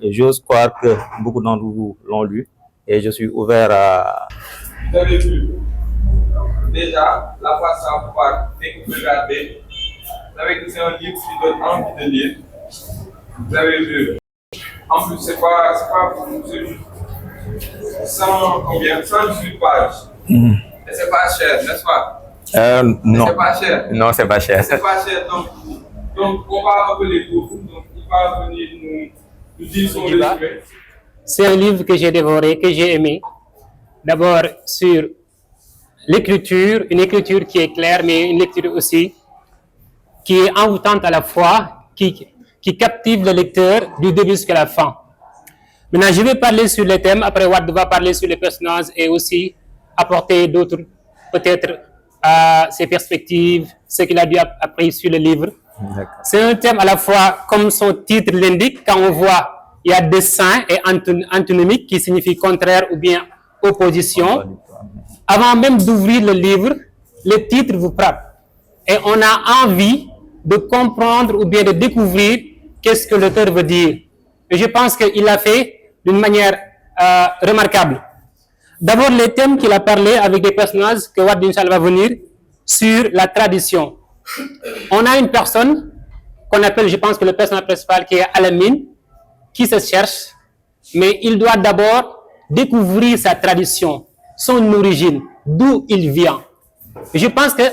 J'ose croire que beaucoup d'entre vous l'ont lu et je suis ouvert à... Vous avez vu déjà la façon par que vous regardez. Vous avez vu que c'est un livre qui donne envie de lire. Vous avez vu. En plus, c'est pas c'est juste 118 pages. Et c'est pas cher, n'est-ce pas? Non. C'est pas cher. Non, c'est pas cher. C'est pas cher, donc on va appeler pour vous. Donc il va venir nous dire son résumé. C'est un livre que j'ai dévoré, que j'ai aimé. D'abord sur l'écriture, une écriture qui est claire, mais une lecture aussi qui est envoûtante à la fois, qui captive le lecteur du début jusqu'à la fin. Maintenant, je vais parler sur les thèmes, après Wad va parler sur les personnages et aussi apporter d'autres, peut-être, ses perspectives, ce qu'il a dû apprendre sur le livre. C'est un thème à la fois, comme son titre l'indique, quand on voit, il y a dessin et antinomique qui signifie contraire ou bien opposition. Avant même d'ouvrir le livre, le titre vous frappe. Et on a envie de comprendre ou bien de découvrir qu'est-ce que l'auteur veut dire. Et je pense qu'il l'a fait d'une manière remarquable. D'abord, les thèmes qu'il a parlé avec des personnages que Wad Inch'Allah va venir sur la tradition. On a une personne qu'on appelle, je pense que le personnage principal qui est Al-Amin, qui se cherche, mais il doit d'abord découvrir sa tradition, son origine, d'où il vient. Et je pense que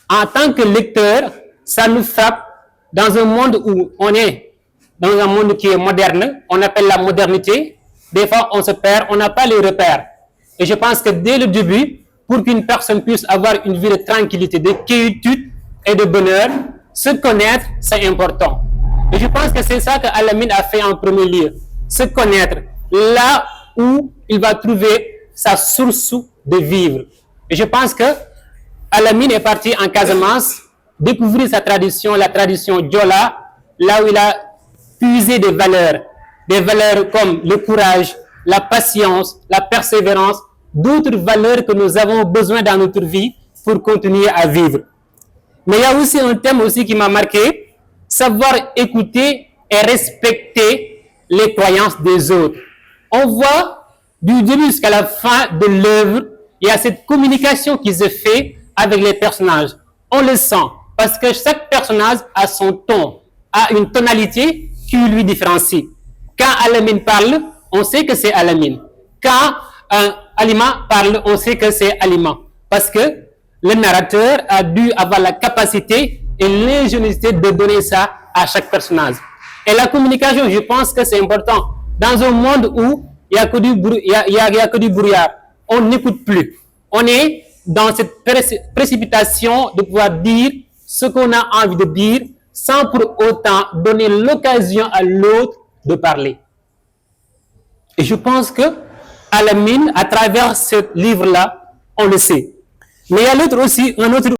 en tant que lecteur, ça nous frappe dans un monde où on est dans un monde qui est moderne, on appelle la modernité. Des fois, on se perd, on n'a pas les repères. Et je pense que dès le début, pour qu'une personne puisse avoir une vie de tranquillité, de quiétude et de bonheur, se connaître, c'est important. Et je pense que c'est ça que Al-Amin a fait en premier lieu. Se connaître, là où il va trouver sa source de vivre. Et je pense que Al-Amin est parti en Casamance, découvrir sa tradition, la tradition Diola, là où il a puisé des valeurs comme le courage, la patience, la persévérance, d'autres valeurs que nous avons besoin dans notre vie pour continuer à vivre. Mais il y a aussi un thème aussi qui m'a marqué, savoir écouter et respecter les croyances des autres. On voit du début jusqu'à la fin de l'œuvre, il y a cette communication qui se fait avec les personnages. On le sent parce que chaque personnage a son ton, a une tonalité qui lui différencie. Quand Al-Amin parle, on sait que c'est Al-Amin. Quand Alima parle, on sait que c'est Alima. Parce que le narrateur a dû avoir la capacité et l'ingéniosité de donner ça à chaque personnage. Et la communication, je pense que c'est important. Dans un monde où il n'y a que du brouillard, on n'écoute plus. On est dans cette précipitation de pouvoir dire ce qu'on a envie de dire sans pour autant donner l'occasion à l'autre de parler. Et je pense que Al-Amin, à travers ce livre-là, on le sait. Mais il y a l'autre aussi, un autre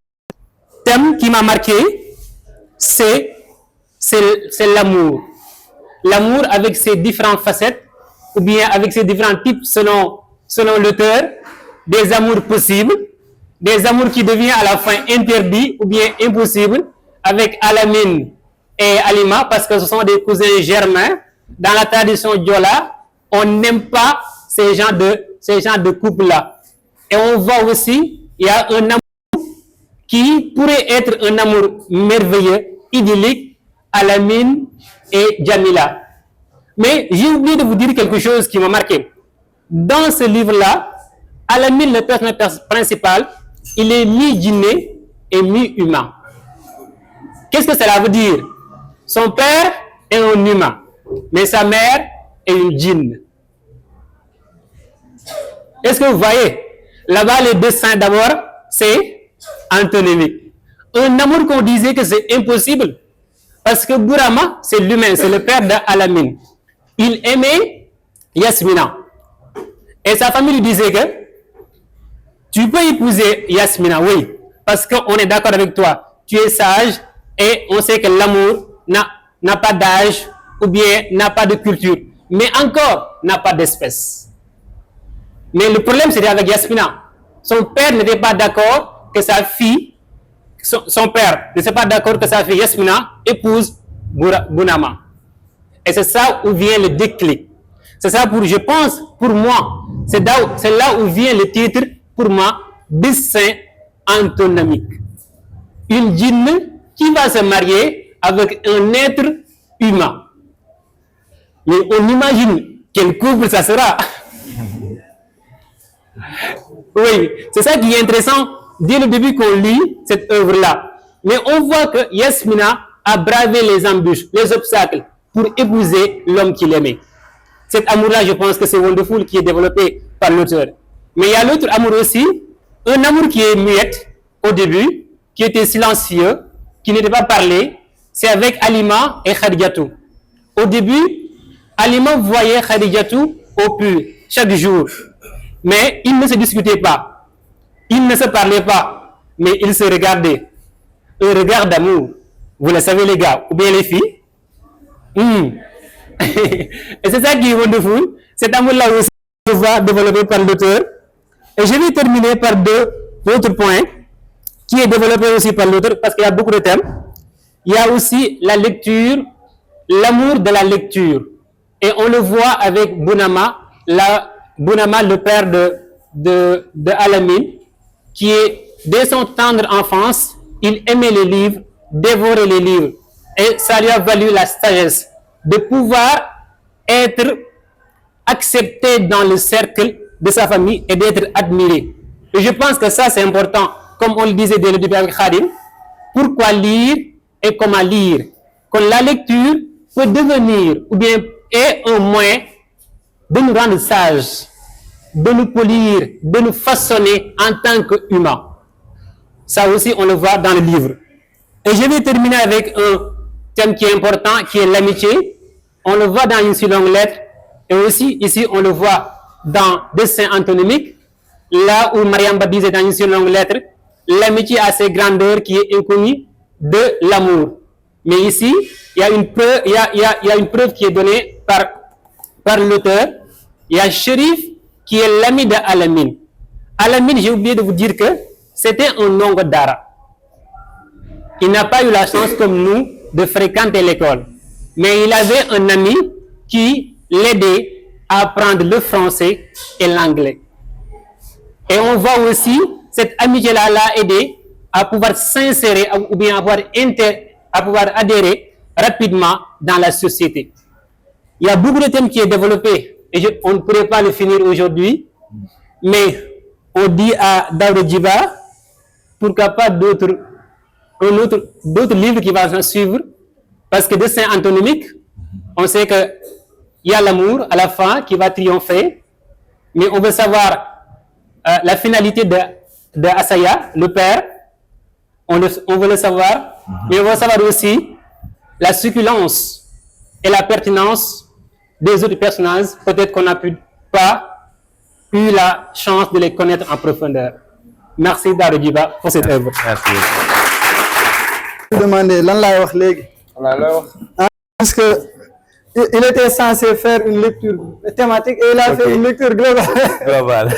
thème qui m'a marqué, c'est l'amour. L'amour avec ses différentes facettes, ou bien avec ses différents types selon l'auteur, des amours possibles, des amours qui deviennent à la fin interdits ou bien impossibles avec Alamine et Alima parce que ce sont des cousins germains. Dans la tradition Diola, on n'aime pas ces gens de couple-là. Et on voit aussi, il y a un amour qui pourrait être un amour merveilleux, idyllique, Alamine et Jamila. Mais j'ai oublié de vous dire quelque chose qui m'a marqué. Dans ce livre-là, Alamine, le personnage principal, il est mi-djinné et mi-humain. Qu'est-ce que cela veut dire? Son père est un humain, mais sa mère est une djinne. Est-ce que vous voyez? Là-bas, le dessin d'abord, c'est antonymique. Un amour qu'on disait que c'est impossible, parce que Bourama, c'est l'humain, c'est le père d'Alamine. Il aimait Yasmina. Et sa famille lui disait que tu peux épouser Yasmina, oui, parce qu'on est d'accord avec toi. Tu es sage et on sait que l'amour n'a pas d'âge ou bien n'a pas de culture, mais encore n'a pas d'espèce. Mais le problème, c'était avec Yasmina. Son père n'était pas d'accord que sa fille, son père n'était pas d'accord que sa fille Yasmina épouse Bounama. Et c'est ça où vient le déclic. C'est ça je pense, pour moi, c'est là où vient le titre, pour moi, dessin antinomique. Une djinne qui va se marier avec un être humain. Mais on imagine quel couple ça sera. Oui, c'est ça qui est intéressant dès le début qu'on lit cette œuvre-là. Mais on voit que Yasmina a bravé les embûches, les obstacles pour épouser l'homme qu'il aimait. Cet amour-là, je pense que c'est Wonderful qui est développé par l'auteur. Mais il y a l'autre amour aussi, un amour qui est muette au début, qui était silencieux, qui n'était pas parlé, c'est avec Alima et Khadijatou. Au début, Alima voyait Khadijatou au puits chaque jour, mais ils ne se discutaient pas, ils ne se parlaient pas, mais ils se regardaient. Un regard d'amour, vous le savez les gars, ou bien les filles. Et c'est ça qui est wonderful. Cet amour-là aussi va développer par l'auteur. Et je vais terminer par d'autres points qui est développé aussi par l'auteur parce qu'il y a beaucoup de thèmes. Il y a aussi la lecture, l'amour de la lecture. Et on le voit avec Bounama, le père de Alamine, qui est, dès son tendre enfance, il aimait les livres, dévorait les livres. Et ça lui a valu la sagesse de pouvoir être accepté dans le cercle de sa famille et d'être admiré. Et je pense que ça, c'est important, comme on le disait dès le début avec Khadim. Pourquoi lire et comment lire? Que la lecture peut devenir, ou bien est un moyen de nous rendre sages, de nous polir, de nous façonner en tant qu'humains. Ça aussi, on le voit dans le livre. Et je vais terminer avec un thème qui est important, qui est l'amitié. On le voit dans une si longue lettre. Et aussi, ici, on le voit dans dessin antonymique. Là où Mariam disait dans une si longue lettre, l'amitié a ses grandeurs qui est inconnue de l'amour. Mais ici, il y a une preuve, il y a une preuve qui est donnée par l'auteur. Il y a Chérif qui est l'ami d'Alamine. Alamine, j'ai oublié de vous dire que c'était un oncle d'Ara. Il n'a pas eu la chance comme nous de fréquenter l'école. Mais il avait un ami qui l'aidait à apprendre le français et l'anglais. Et on voit aussi cette amitié-là l'a aidé à pouvoir s'insérer ou bien à pouvoir adhérer rapidement dans la société. Il y a beaucoup de thèmes qui est développé et on ne pourrait pas le finir aujourd'hui, mais on dit à Daoud Djiba, pourquoi pas d'autres livres qui vont suivre, parce que dessin antonymique, on sait qu'il y a l'amour à la fin qui va triompher, mais on veut savoir la finalité de Asaya, le père, on veut le savoir, mais on veut savoir aussi la succulence et la pertinence des autres personnages, peut-être qu'on n'a pas eu la chance de les connaître en profondeur. Merci Daoud Djiba pour cette œuvre. Merci. Je demandais, parce que il était censé faire une lecture thématique et il a fait une lecture globale.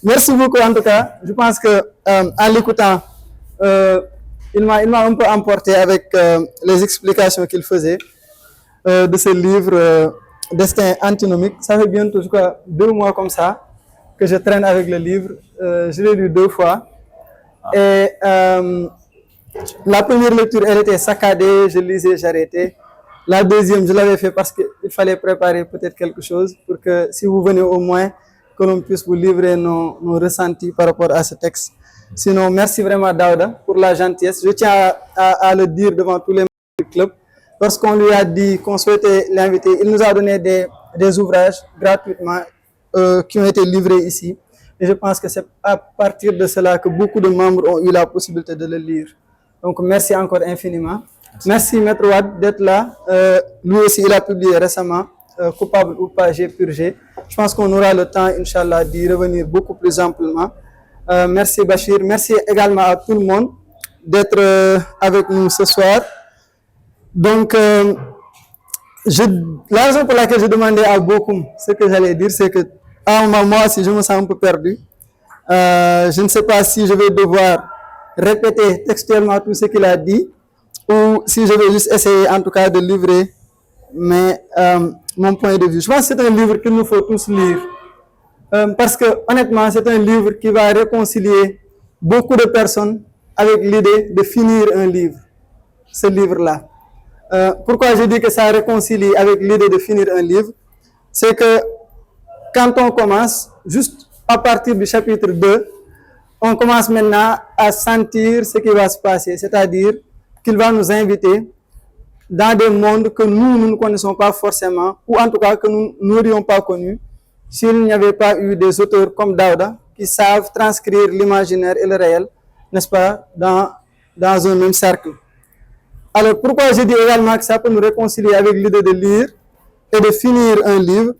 Merci beaucoup en tout cas. Je pense que en l'écoutant, il m'a un peu emporté avec les explications qu'il faisait de ce livre Destin antinomique. Ça fait bientôt, je crois, 2 mois comme ça que je traîne avec le livre. Je l'ai lu 2 fois. Et la première lecture, elle était saccadée, je lisais, j'arrêtais. La deuxième, je l'avais fait parce qu'il fallait préparer peut-être quelque chose pour que si vous venez au moins, que l'on puisse vous livrer nos ressentis par rapport à ce texte. Sinon, merci vraiment Daouda pour la gentillesse. Je tiens à le dire devant tous les membres du club. Lorsqu'on lui a dit qu'on souhaitait l'inviter, il nous a donné des ouvrages gratuitement qui ont été livrés ici. Et je pense que c'est à partir de cela que beaucoup de membres ont eu la possibilité de le lire. Donc, merci encore infiniment. Merci, Maître Wade, d'être là. Lui aussi, il a publié récemment, Coupable ou pas, j'ai purgé. Je pense qu'on aura le temps, Inch'Allah, d'y revenir beaucoup plus amplement. Merci, Bachir. Merci également à tout le monde d'être avec nous ce soir. Donc, la raison pour laquelle je demandais à Bokoum ce que j'allais dire, c'est que, à un moment, si je me sens un peu perdu, je ne sais pas si je vais devoir répéter textuellement tout ce qu'il a dit, ou si je vais juste essayer en tout cas de livrer mon point de vue. Je pense que c'est un livre qu'il nous faut tous lire. Parce que honnêtement, c'est un livre qui va réconcilier beaucoup de personnes avec l'idée de finir un livre, ce livre-là. Pourquoi je dis que ça réconcilie avec l'idée de finir un livre? C'est que quand on commence, juste à partir du chapitre 2, on commence maintenant à sentir ce qui va se passer, c'est-à-dire qu'il va nous inviter dans des mondes que nous ne connaissons pas forcément, ou en tout cas que nous n'aurions pas connus, s'il n'y avait pas eu des auteurs comme Daouda qui savent transcrire l'imaginaire et le réel, n'est-ce pas, dans un même cercle. Alors pourquoi je dis également que ça peut nous réconcilier avec l'idée de lire et de finir un livre?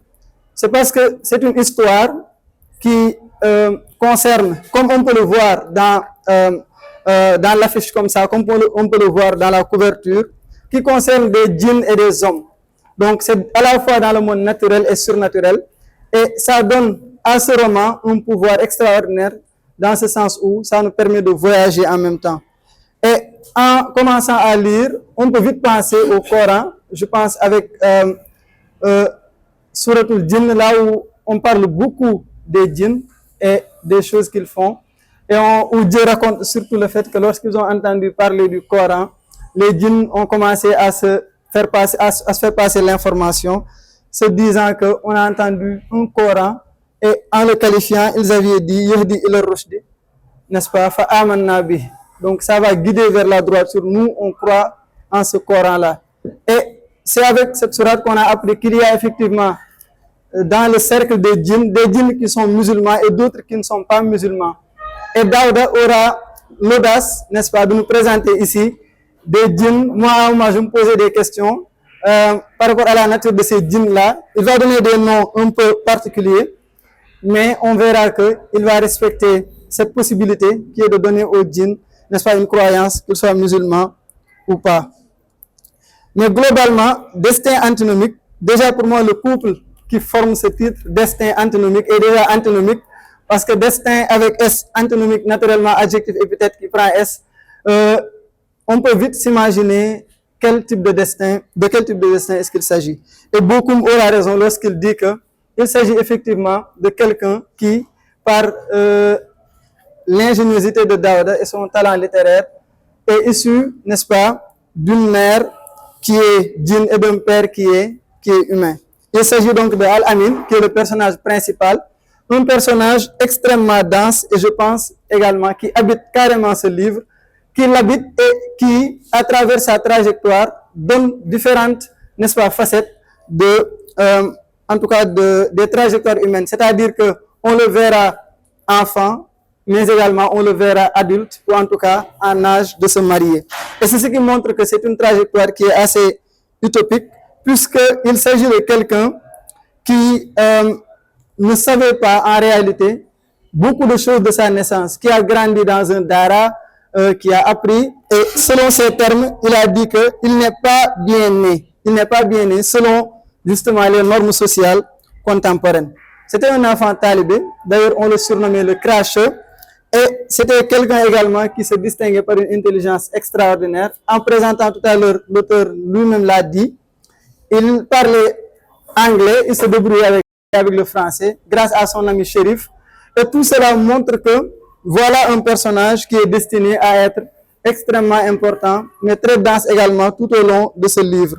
C'est parce que c'est une histoire qui concerne, comme on peut le voir dans l'affiche comme ça, comme on peut le voir dans la couverture, qui concerne des djinns et des hommes. Donc c'est à la fois dans le monde naturel et surnaturel, et ça donne à ce roman un pouvoir extraordinaire dans ce sens où ça nous permet de voyager en même temps. Et en commençant à lire, on peut vite penser au Coran, je pense avec Suratul Djinn, là où on parle beaucoup des djinns et des choses qu'ils font, et où Dieu raconte surtout le fait que lorsqu'ils ont entendu parler du Coran, les djinns ont commencé à se faire passer l'information, se disant qu'on a entendu un Coran, et en le qualifiant, ils avaient dit Yahdi ila rushdi, n'est-ce pas, fa amanna bih. Donc ça va guider vers la droiture. Nous, on croit en ce Coran-là. Et c'est avec cette sourate qu'on a appris qu'il y a effectivement dans le cercle des djinns qui sont musulmans et d'autres qui ne sont pas musulmans. Et Daouda aura l'audace, n'est-ce pas, de nous présenter ici des djinns. Moi, je me posais des questions par rapport à la nature de ces djinns-là. Il va donner des noms un peu particuliers, mais on verra qu'il va respecter cette possibilité qui est de donner aux djinns, n'est-ce pas, une croyance, qu'ils soient musulmans ou pas. Mais globalement, destin antinomique, déjà pour moi, le couple qui forme ce titre, destin antinomique, est déjà antinomique, parce que destin avec S, antinomique, naturellement, adjectif épithète qui prend S, on peut vite s'imaginer de quel type de destin est-ce qu'il s'agit. Et beaucoup aura raison lorsqu'il dit qu'il s'agit effectivement de quelqu'un qui, par l'ingéniosité de Daouda et son talent littéraire, est issu, n'est-ce pas, d'une mère qui est djinn et d'un père qui est humain. Il s'agit donc de Al-Amin, qui est le personnage principal, un personnage extrêmement dense et je pense également qui habite carrément ce livre, qui l'habite et qui, à travers sa trajectoire, donne différentes, n'est-ce pas, facettes en tout cas des trajectoires humaines. C'est-à-dire qu'on le verra enfant, mais également on le verra adulte, ou en tout cas en âge de se marier. Et c'est ce qui montre que c'est une trajectoire qui est assez utopique, puisqu'il s'agit de quelqu'un qui ne savait pas en réalité beaucoup de choses de sa naissance, qui a grandi dans un dara, qui a appris, et selon ses termes, il a dit qu'il n'est pas bien né. Il n'est pas bien né selon justement les normes sociales contemporaines. C'était un enfant talibé. D'ailleurs, on le surnommait le cracheur. Et c'était quelqu'un également qui se distinguait par une intelligence extraordinaire. En présentant tout à l'heure, l'auteur lui-même l'a dit. Il parlait anglais, il se débrouillait avec le français grâce à son ami Chérif. Et tout cela montre que voilà un personnage qui est destiné à être extrêmement important, mais très dense également tout au long de ce livre.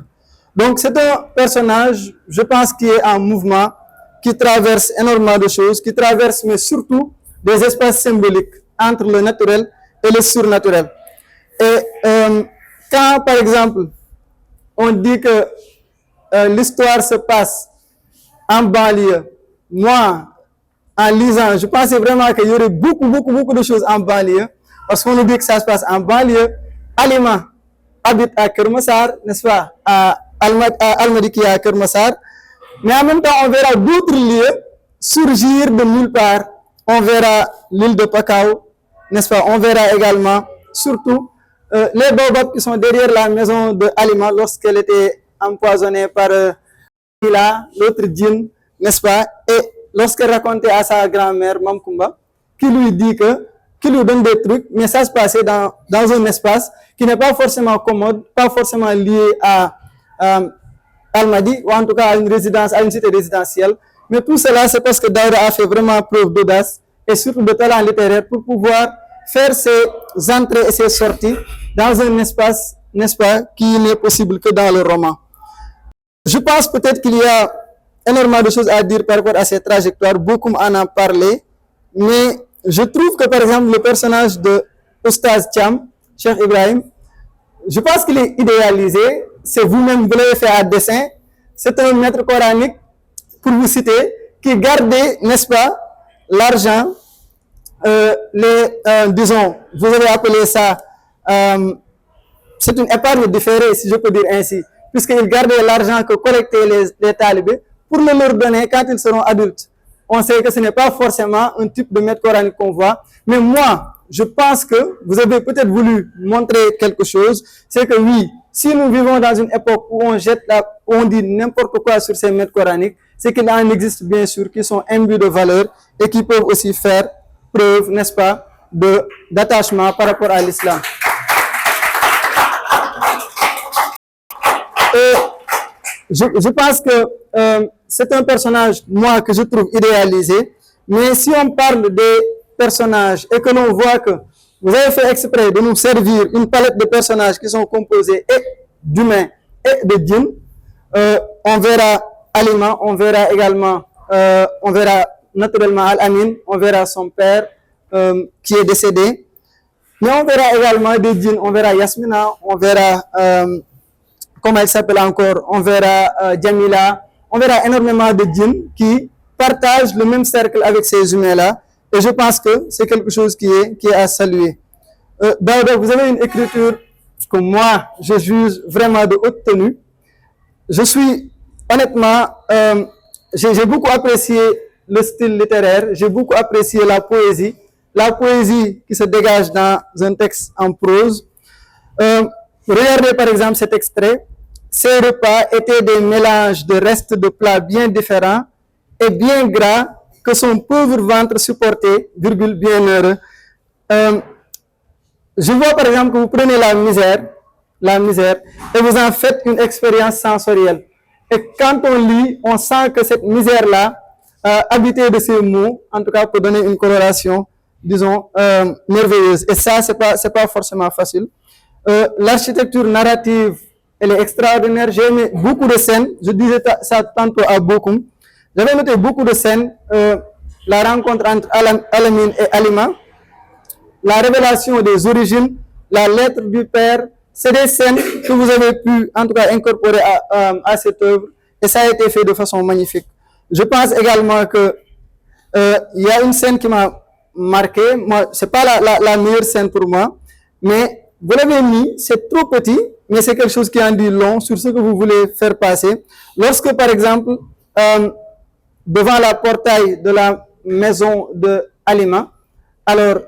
Donc c'est un personnage, je pense, qui est en mouvement, qui traverse énormément de choses, qui traverse mais surtout des espaces symboliques entre le naturel et le surnaturel. Et quand, par exemple, on dit que l'histoire se passe en banlieue, moi, en lisant, je pensais vraiment qu'il y aurait beaucoup de choses en banlieue, parce qu'on nous dit que ça se passe en banlieue. Alima habite à Kermassar, n'est-ce pas, à Almadi qui est à Kermassar, mais en même temps, on verra d'autres lieux surgir de nulle part. On verra l'île de Pacao, n'est-ce pas, on verra également, surtout, les baobabs qui sont derrière la maison de Alima lorsqu'elle était empoisonnée par l'autre djinn, n'est-ce pas, et lorsqu'elle racontait à sa grand-mère, Mamkumba, qui lui dit qui lui donne des trucs, mais ça se passait dans un espace qui n'est pas forcément commode, pas forcément lié à Almadi, ou en tout cas à une résidence, à une cité résidentielle. Mais tout cela, c'est parce que Daouda a fait vraiment preuve d'audace et surtout de talent littéraire pour pouvoir faire ses entrées et ses sorties dans un espace, n'est-ce pas, qui n'est possible que dans le roman. Je pense peut-être qu'il y a énormément de choses à dire par rapport à ces trajectoires, beaucoup en ont parlé, mais je trouve que par exemple le personnage de Oustaz Thiam, Cheikh Ibrahim, je pense qu'il est idéalisé, c'est vous-même, vous l'avez fait à dessin, c'est un maître coranique, pour vous citer, qui gardait, n'est-ce pas, l'argent, disons, vous avez appelé ça, c'est une épargne différée, si je peux dire ainsi, puisqu'il gardait l'argent que collectaient les talibés pour le leur donner quand ils seront adultes. On sait que ce n'est pas forcément un type de maître coranique qu'on voit, mais moi, je pense que vous avez peut-être voulu montrer quelque chose, c'est que oui, si nous vivons dans une époque où on dit n'importe quoi sur ces maîtres coraniques, c'est qu'il en existe bien sûr qui sont imbus de valeur et qui peuvent aussi faire preuve, n'est-ce pas, d'attachement par rapport à l'islam. Et je pense que c'est un personnage, moi, que je trouve idéalisé, mais si on parle des personnages et que l'on voit que vous avez fait exprès de nous servir une palette de personnages qui sont composés et d'humains et de djinns, on verra Alima, on verra également, on verra naturellement Al-Amin, on verra son père qui est décédé, mais on verra également des djinns, on verra Yasmina, on verra, comment elle s'appelle encore, on verra Jamila, on verra énormément de djinns qui partagent le même cercle avec ces humains-là, et je pense que c'est quelque chose qui est à saluer. Daouda, vous avez une écriture que moi, je juge vraiment de haute tenue. Je suis, honnêtement, j'ai beaucoup apprécié le style littéraire, j'ai beaucoup apprécié la poésie qui se dégage dans un texte en prose. Regardez par exemple cet extrait. Ces repas étaient des mélanges de restes de plats bien différents et bien gras que son pauvre ventre supportait, virgule, bien heureux. Je vois par exemple que vous prenez la misère, et vous en faites une expérience sensorielle. Et quand on lit, on sent que cette misère-là, habitée de ces mots, en tout cas peut donner une coloration, disons, merveilleuse. Et ça, c'est pas forcément facile. L'architecture narrative, elle est extraordinaire. J'ai aimé beaucoup de scènes. Je disais ça tantôt à beaucoup. J'avais noté beaucoup de scènes. La rencontre entre Al-Amin et Alima, la révélation des origines, la lettre du père, c'est des scènes que vous avez pu, en tout cas, incorporer à cette œuvre, et ça a été fait de façon magnifique. Je pense également que il y a une scène qui m'a marqué. Moi, c'est pas la meilleure scène pour moi, mais vous l'avez mis, c'est trop petit, mais c'est quelque chose qui en dit long sur ce que vous voulez faire passer. Lorsque, par exemple, devant la portail de la maison de Alima, alors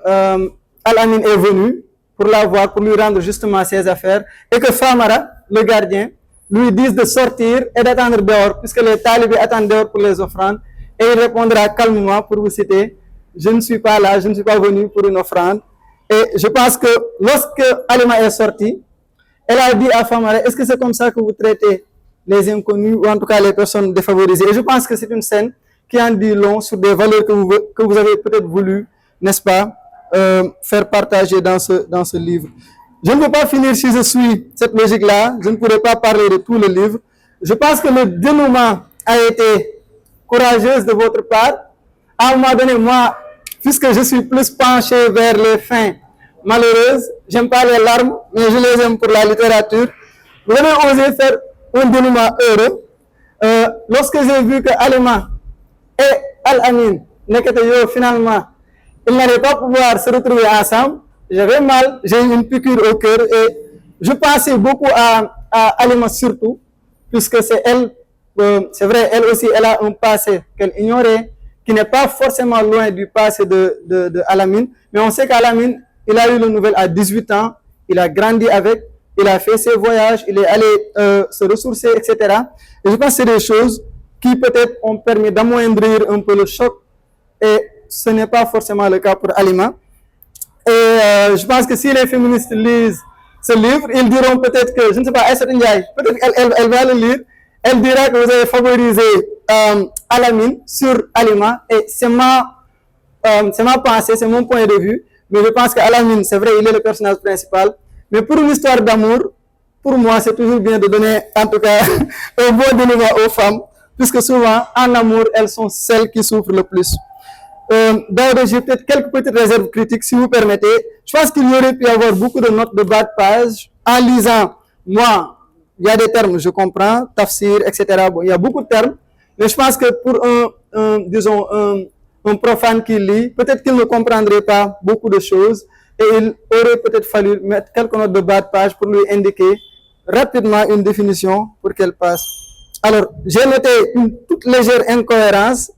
Al-Amin est venu pour la voir, pour lui rendre justement ses affaires, et que Famara, le gardien, lui dise de sortir et d'attendre dehors, puisque les talibés attendent dehors pour les offrandes, et et il répondra calmement pour vous citer, je ne suis pas là, je ne suis pas venu pour une offrande. Et je pense que lorsque Halima est sortie, elle a dit à Famara, est-ce que c'est comme ça que vous traitez les inconnus ou en tout cas les personnes défavorisées? Et je pense que c'est une scène qui en dit long sur des valeurs que vous avez peut-être voulu, n'est-ce pas, faire partager dans ce livre. Je ne veux pas finir si je suis cette logique-là, je ne pourrais pas parler de tout le livre. Je pense que le dénouement a été courageuse de votre part. À un moment donné, moi, puisque je suis plus penché vers les fins malheureuses, j'aime pas les larmes, mais je les aime pour la littérature. Vous avez osé faire un dénouement heureux. Lorsque j'ai vu que Halima et Al-Amin, finalement, ils n'allaient pas pouvoir se retrouver ensemble, j'avais mal, j'ai eu une piqûre au cœur et je pensais beaucoup à Halima surtout, puisque c'est elle, c'est vrai, elle aussi, elle a un passé qu'elle ignorait, qui n'est pas forcément loin du passé de Al-Amin, mais on sait qu'Al-Amin, il a eu le nouvel à 18 ans, il a grandi avec, il a fait ses voyages, il est allé se ressourcer, etc. Et je pense que c'est des choses qui peut-être ont permis d'amoindrir un peu le choc, et ce n'est pas forcément le cas pour Halima. Et je pense que si les féministes lisent ce livre, ils diront peut-être que, je ne sais pas, Aïssata Ndiaye, peut-être elle va le lire, elle dira que vous avez favorisé Al-Amin sur Halima, et c'est ma pensée, c'est mon point de vue, mais je pense qu'Al-Amin, c'est vrai, il est le personnage principal, mais pour une histoire d'amour, pour moi, c'est toujours bien de donner, en tout cas, un bon dénouement aux femmes, puisque souvent, en amour, elles sont celles qui souffrent le plus. D'ailleurs, j'ai peut-être quelques petites réserves critiques, si vous permettez. Je pense qu'il y aurait pu y avoir beaucoup de notes de bas de page. En lisant, moi, il y a des termes, je comprends, tafsir, etc. Bon, il y a beaucoup de termes, mais je pense que pour un profane qui lit, peut-être qu'il ne comprendrait pas beaucoup de choses et il aurait peut-être fallu mettre quelques notes de bas de page pour lui indiquer rapidement une définition pour qu'elle passe. Alors, j'ai noté une toute légère incohérence.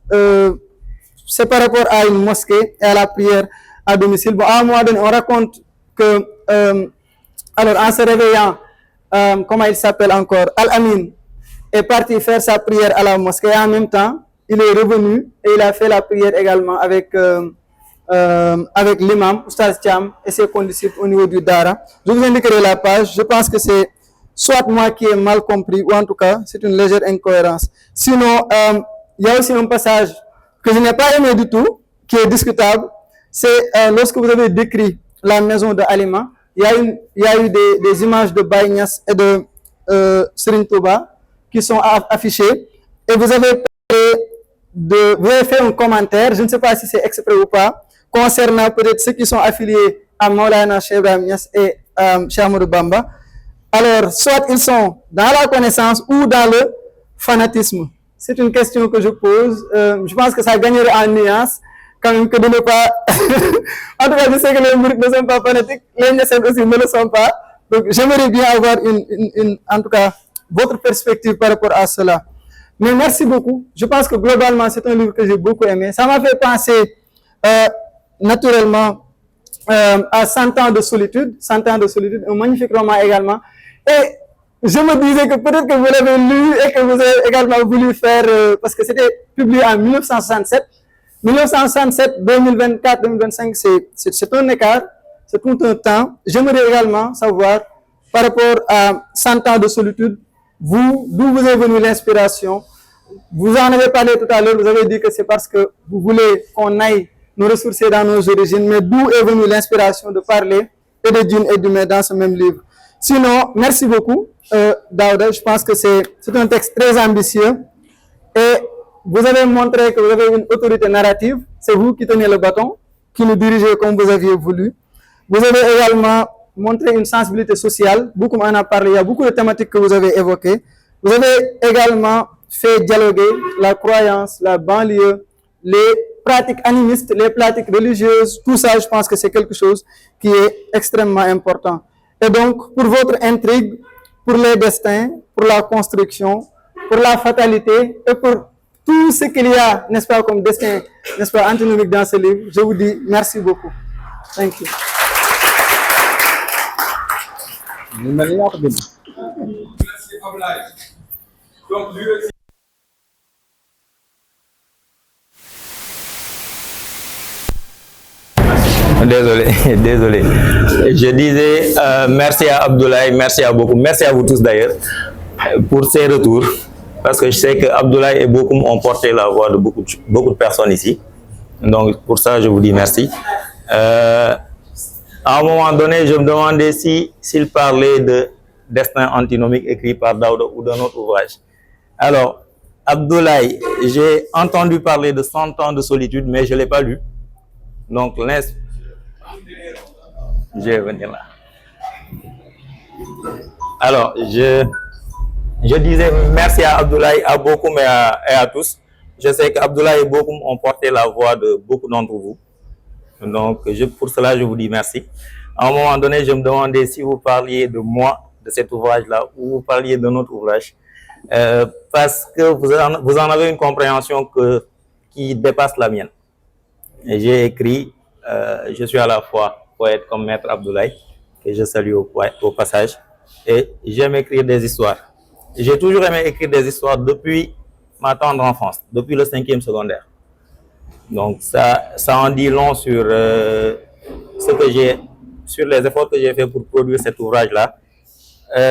C'est par rapport à une mosquée et à la prière à domicile. Bon, à un moment donné, on raconte que, alors en se réveillant, comment il s'appelle encore, Al-Amin est parti faire sa prière à la mosquée et en même temps, il est revenu et il a fait la prière également avec l'imam, Oustaz Thiam et ses condisciples au niveau du Dara. Je vous indiquerai la page. Je pense que c'est soit moi qui ai mal compris ou en tout cas, c'est une légère incohérence. Sinon, il y a aussi un passage que je n'ai pas aimé du tout, qui est discutable, c'est lorsque vous avez décrit la maison de Halima, il y a eu des images de Baye Niass et de Serigne Touba qui sont affichées, et vous avez fait un commentaire, je ne sais pas si c'est exprès ou pas, concernant peut-être ceux qui sont affiliés à Maulana Cheikh Ibrahim Niass et Cheikh Ahmadou Bamba. Alors, soit ils sont dans la connaissance ou dans le fanatisme. C'est une question que je pose. Je pense que ça gagnerait en nuance, quand même, que de ne pas... En tout cas, je sais que les Mourides ne sont pas fanatiques, les Niassènes aussi ne le sont pas. Donc, j'aimerais bien avoir en tout cas, votre perspective par rapport à cela. Mais merci beaucoup. Je pense que globalement, c'est un livre que j'ai beaucoup aimé. Ça m'a fait penser naturellement à 100 ans de solitude. 100 ans de solitude, un magnifique roman également. Et je me disais que peut-être que vous l'avez lu et que vous avez également voulu faire, parce que c'était publié en 1967. 1967, 2024, 2025, c'est un écart, c'est tout un temps. J'aimerais également savoir, par rapport à 100 ans de solitude, d'où vous est venue l'inspiration. Vous en avez parlé tout à l'heure, vous avez dit que c'est parce que vous voulez qu'on aille nous ressourcer dans nos origines, mais d'où est venue l'inspiration de parler et de djinn et d'humain dans ce même livre? Sinon, merci beaucoup, Daouda. Je pense que c'est un texte très ambitieux et vous avez montré que vous avez une autorité narrative. C'est vous qui tenez le bâton, qui nous dirigez comme vous aviez voulu. Vous avez également montré une sensibilité sociale. Beaucoup en a parlé. Il y a beaucoup de thématiques que vous avez évoquées. Vous avez également fait dialoguer la croyance, la banlieue, les pratiques animistes, les pratiques religieuses. Tout ça, je pense que c'est quelque chose qui est extrêmement important. Et donc, pour votre intrigue, pour les destins, pour la construction, pour la fatalité et pour tout ce qu'il y a, n'est-ce pas, comme destin, n'est-ce pas, antinomique dans ce livre, je vous dis merci beaucoup. Thank you. Merci, Ablaye. Donc, lui aussi. Désolé, désolé. Je disais merci à Abdoulaye, merci à beaucoup, merci à vous tous d'ailleurs pour ces retours, parce que je sais que Abdoulaye et beaucoup ont porté la voix de beaucoup de personnes ici. Donc pour ça, je vous dis merci. À un moment donné, je me demandais s'il parlait de Destin antinomique écrit par Daouda ou d'un autre ouvrage. Alors, Abdoulaye, j'ai entendu parler de 100 ans de solitude, mais je ne l'ai pas lu. Donc, je vais venir là. Alors, je disais merci à Abdoulaye, à beaucoup, mais et à tous. Je sais qu'Abdoulaye et beaucoup ont porté la voix de beaucoup d'entre vous. Donc, pour cela, je vous dis merci. À un moment donné, je me demandais si vous parliez de moi, de cet ouvrage-là, ou vous parliez d'un autre ouvrage. Parce que vous en avez une compréhension qui dépasse la mienne. Et j'ai écrit, je suis à la fois poète comme Maître Abdoulaye, que je salue au passage, et j'aime écrire des histoires. J'ai toujours aimé écrire des histoires depuis ma tendre enfance, depuis le 5e secondaire. Donc ça en dit long sur sur les efforts que j'ai fait pour produire cet ouvrage-là.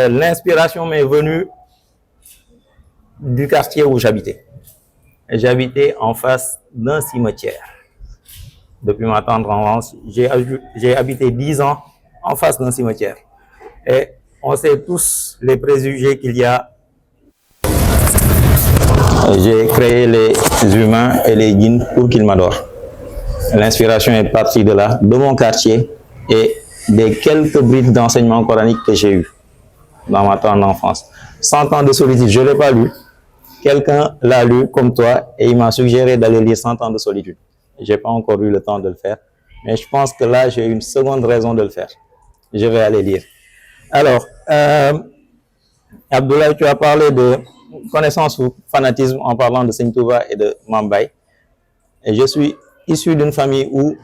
L'inspiration m'est venue du quartier où j'habitais. J'habitais en face d'un cimetière. Depuis ma tendre enfance, j'ai habité 10 ans en face d'un cimetière. Et on sait tous les préjugés qu'il y a. J'ai créé les humains et les djinns pour qu'ils m'adorent. L'inspiration est partie de là, de mon quartier et des quelques brides d'enseignement coranique que j'ai eu dans ma tendre enfance. 100 ans de solitude, je ne l'ai pas lu. Quelqu'un l'a lu comme toi et il m'a suggéré d'aller lire 100 ans de solitude. Je n'ai pas encore eu le temps de le faire, mais je pense que là, j'ai une seconde raison de le faire. Je vais aller lire. Alors, Abdoulaye, tu as parlé de connaissance ou fanatisme en parlant de Seigne Touba et de Mambaye. Et je suis issu d'une famille où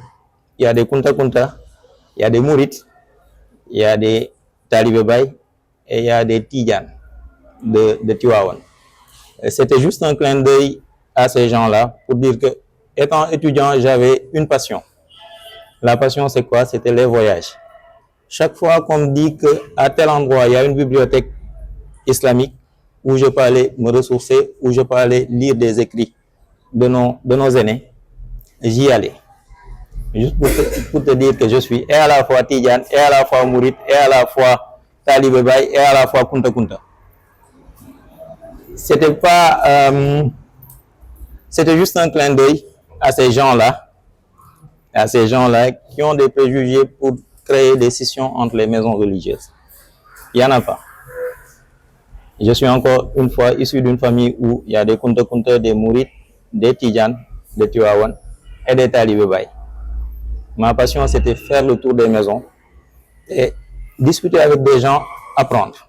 il y a des Kunta Kunta, il y a des Mourites, il y a des Talibé Baye et il y a des Tidjane de Tivaouane. C'était juste un clin d'œil à ces gens-là pour dire que, étant étudiant, j'avais une passion. La passion, c'est quoi? C'était les voyages. Chaque fois qu'on me dit qu'à tel endroit, il y a une bibliothèque islamique où je peux aller me ressourcer, où je peux aller lire des écrits de nos aînés, j'y allais. Juste pour te dire que je suis et à la fois Tidjane, et à la fois Mouride, et à la fois Talibé Baye, et à la fois Kunta Kunta. C'était juste un clin d'œil à ces gens-là qui ont des préjugés pour créer des scissions entre les maisons religieuses. Il n'y en a pas. Je suis encore une fois issu d'une famille où il y a des Kunta Kunta, des Mourides, des Tidjane, des Tivaouane et des Talibé Baye. Ma passion, c'était faire le tour des maisons et discuter avec des gens, apprendre.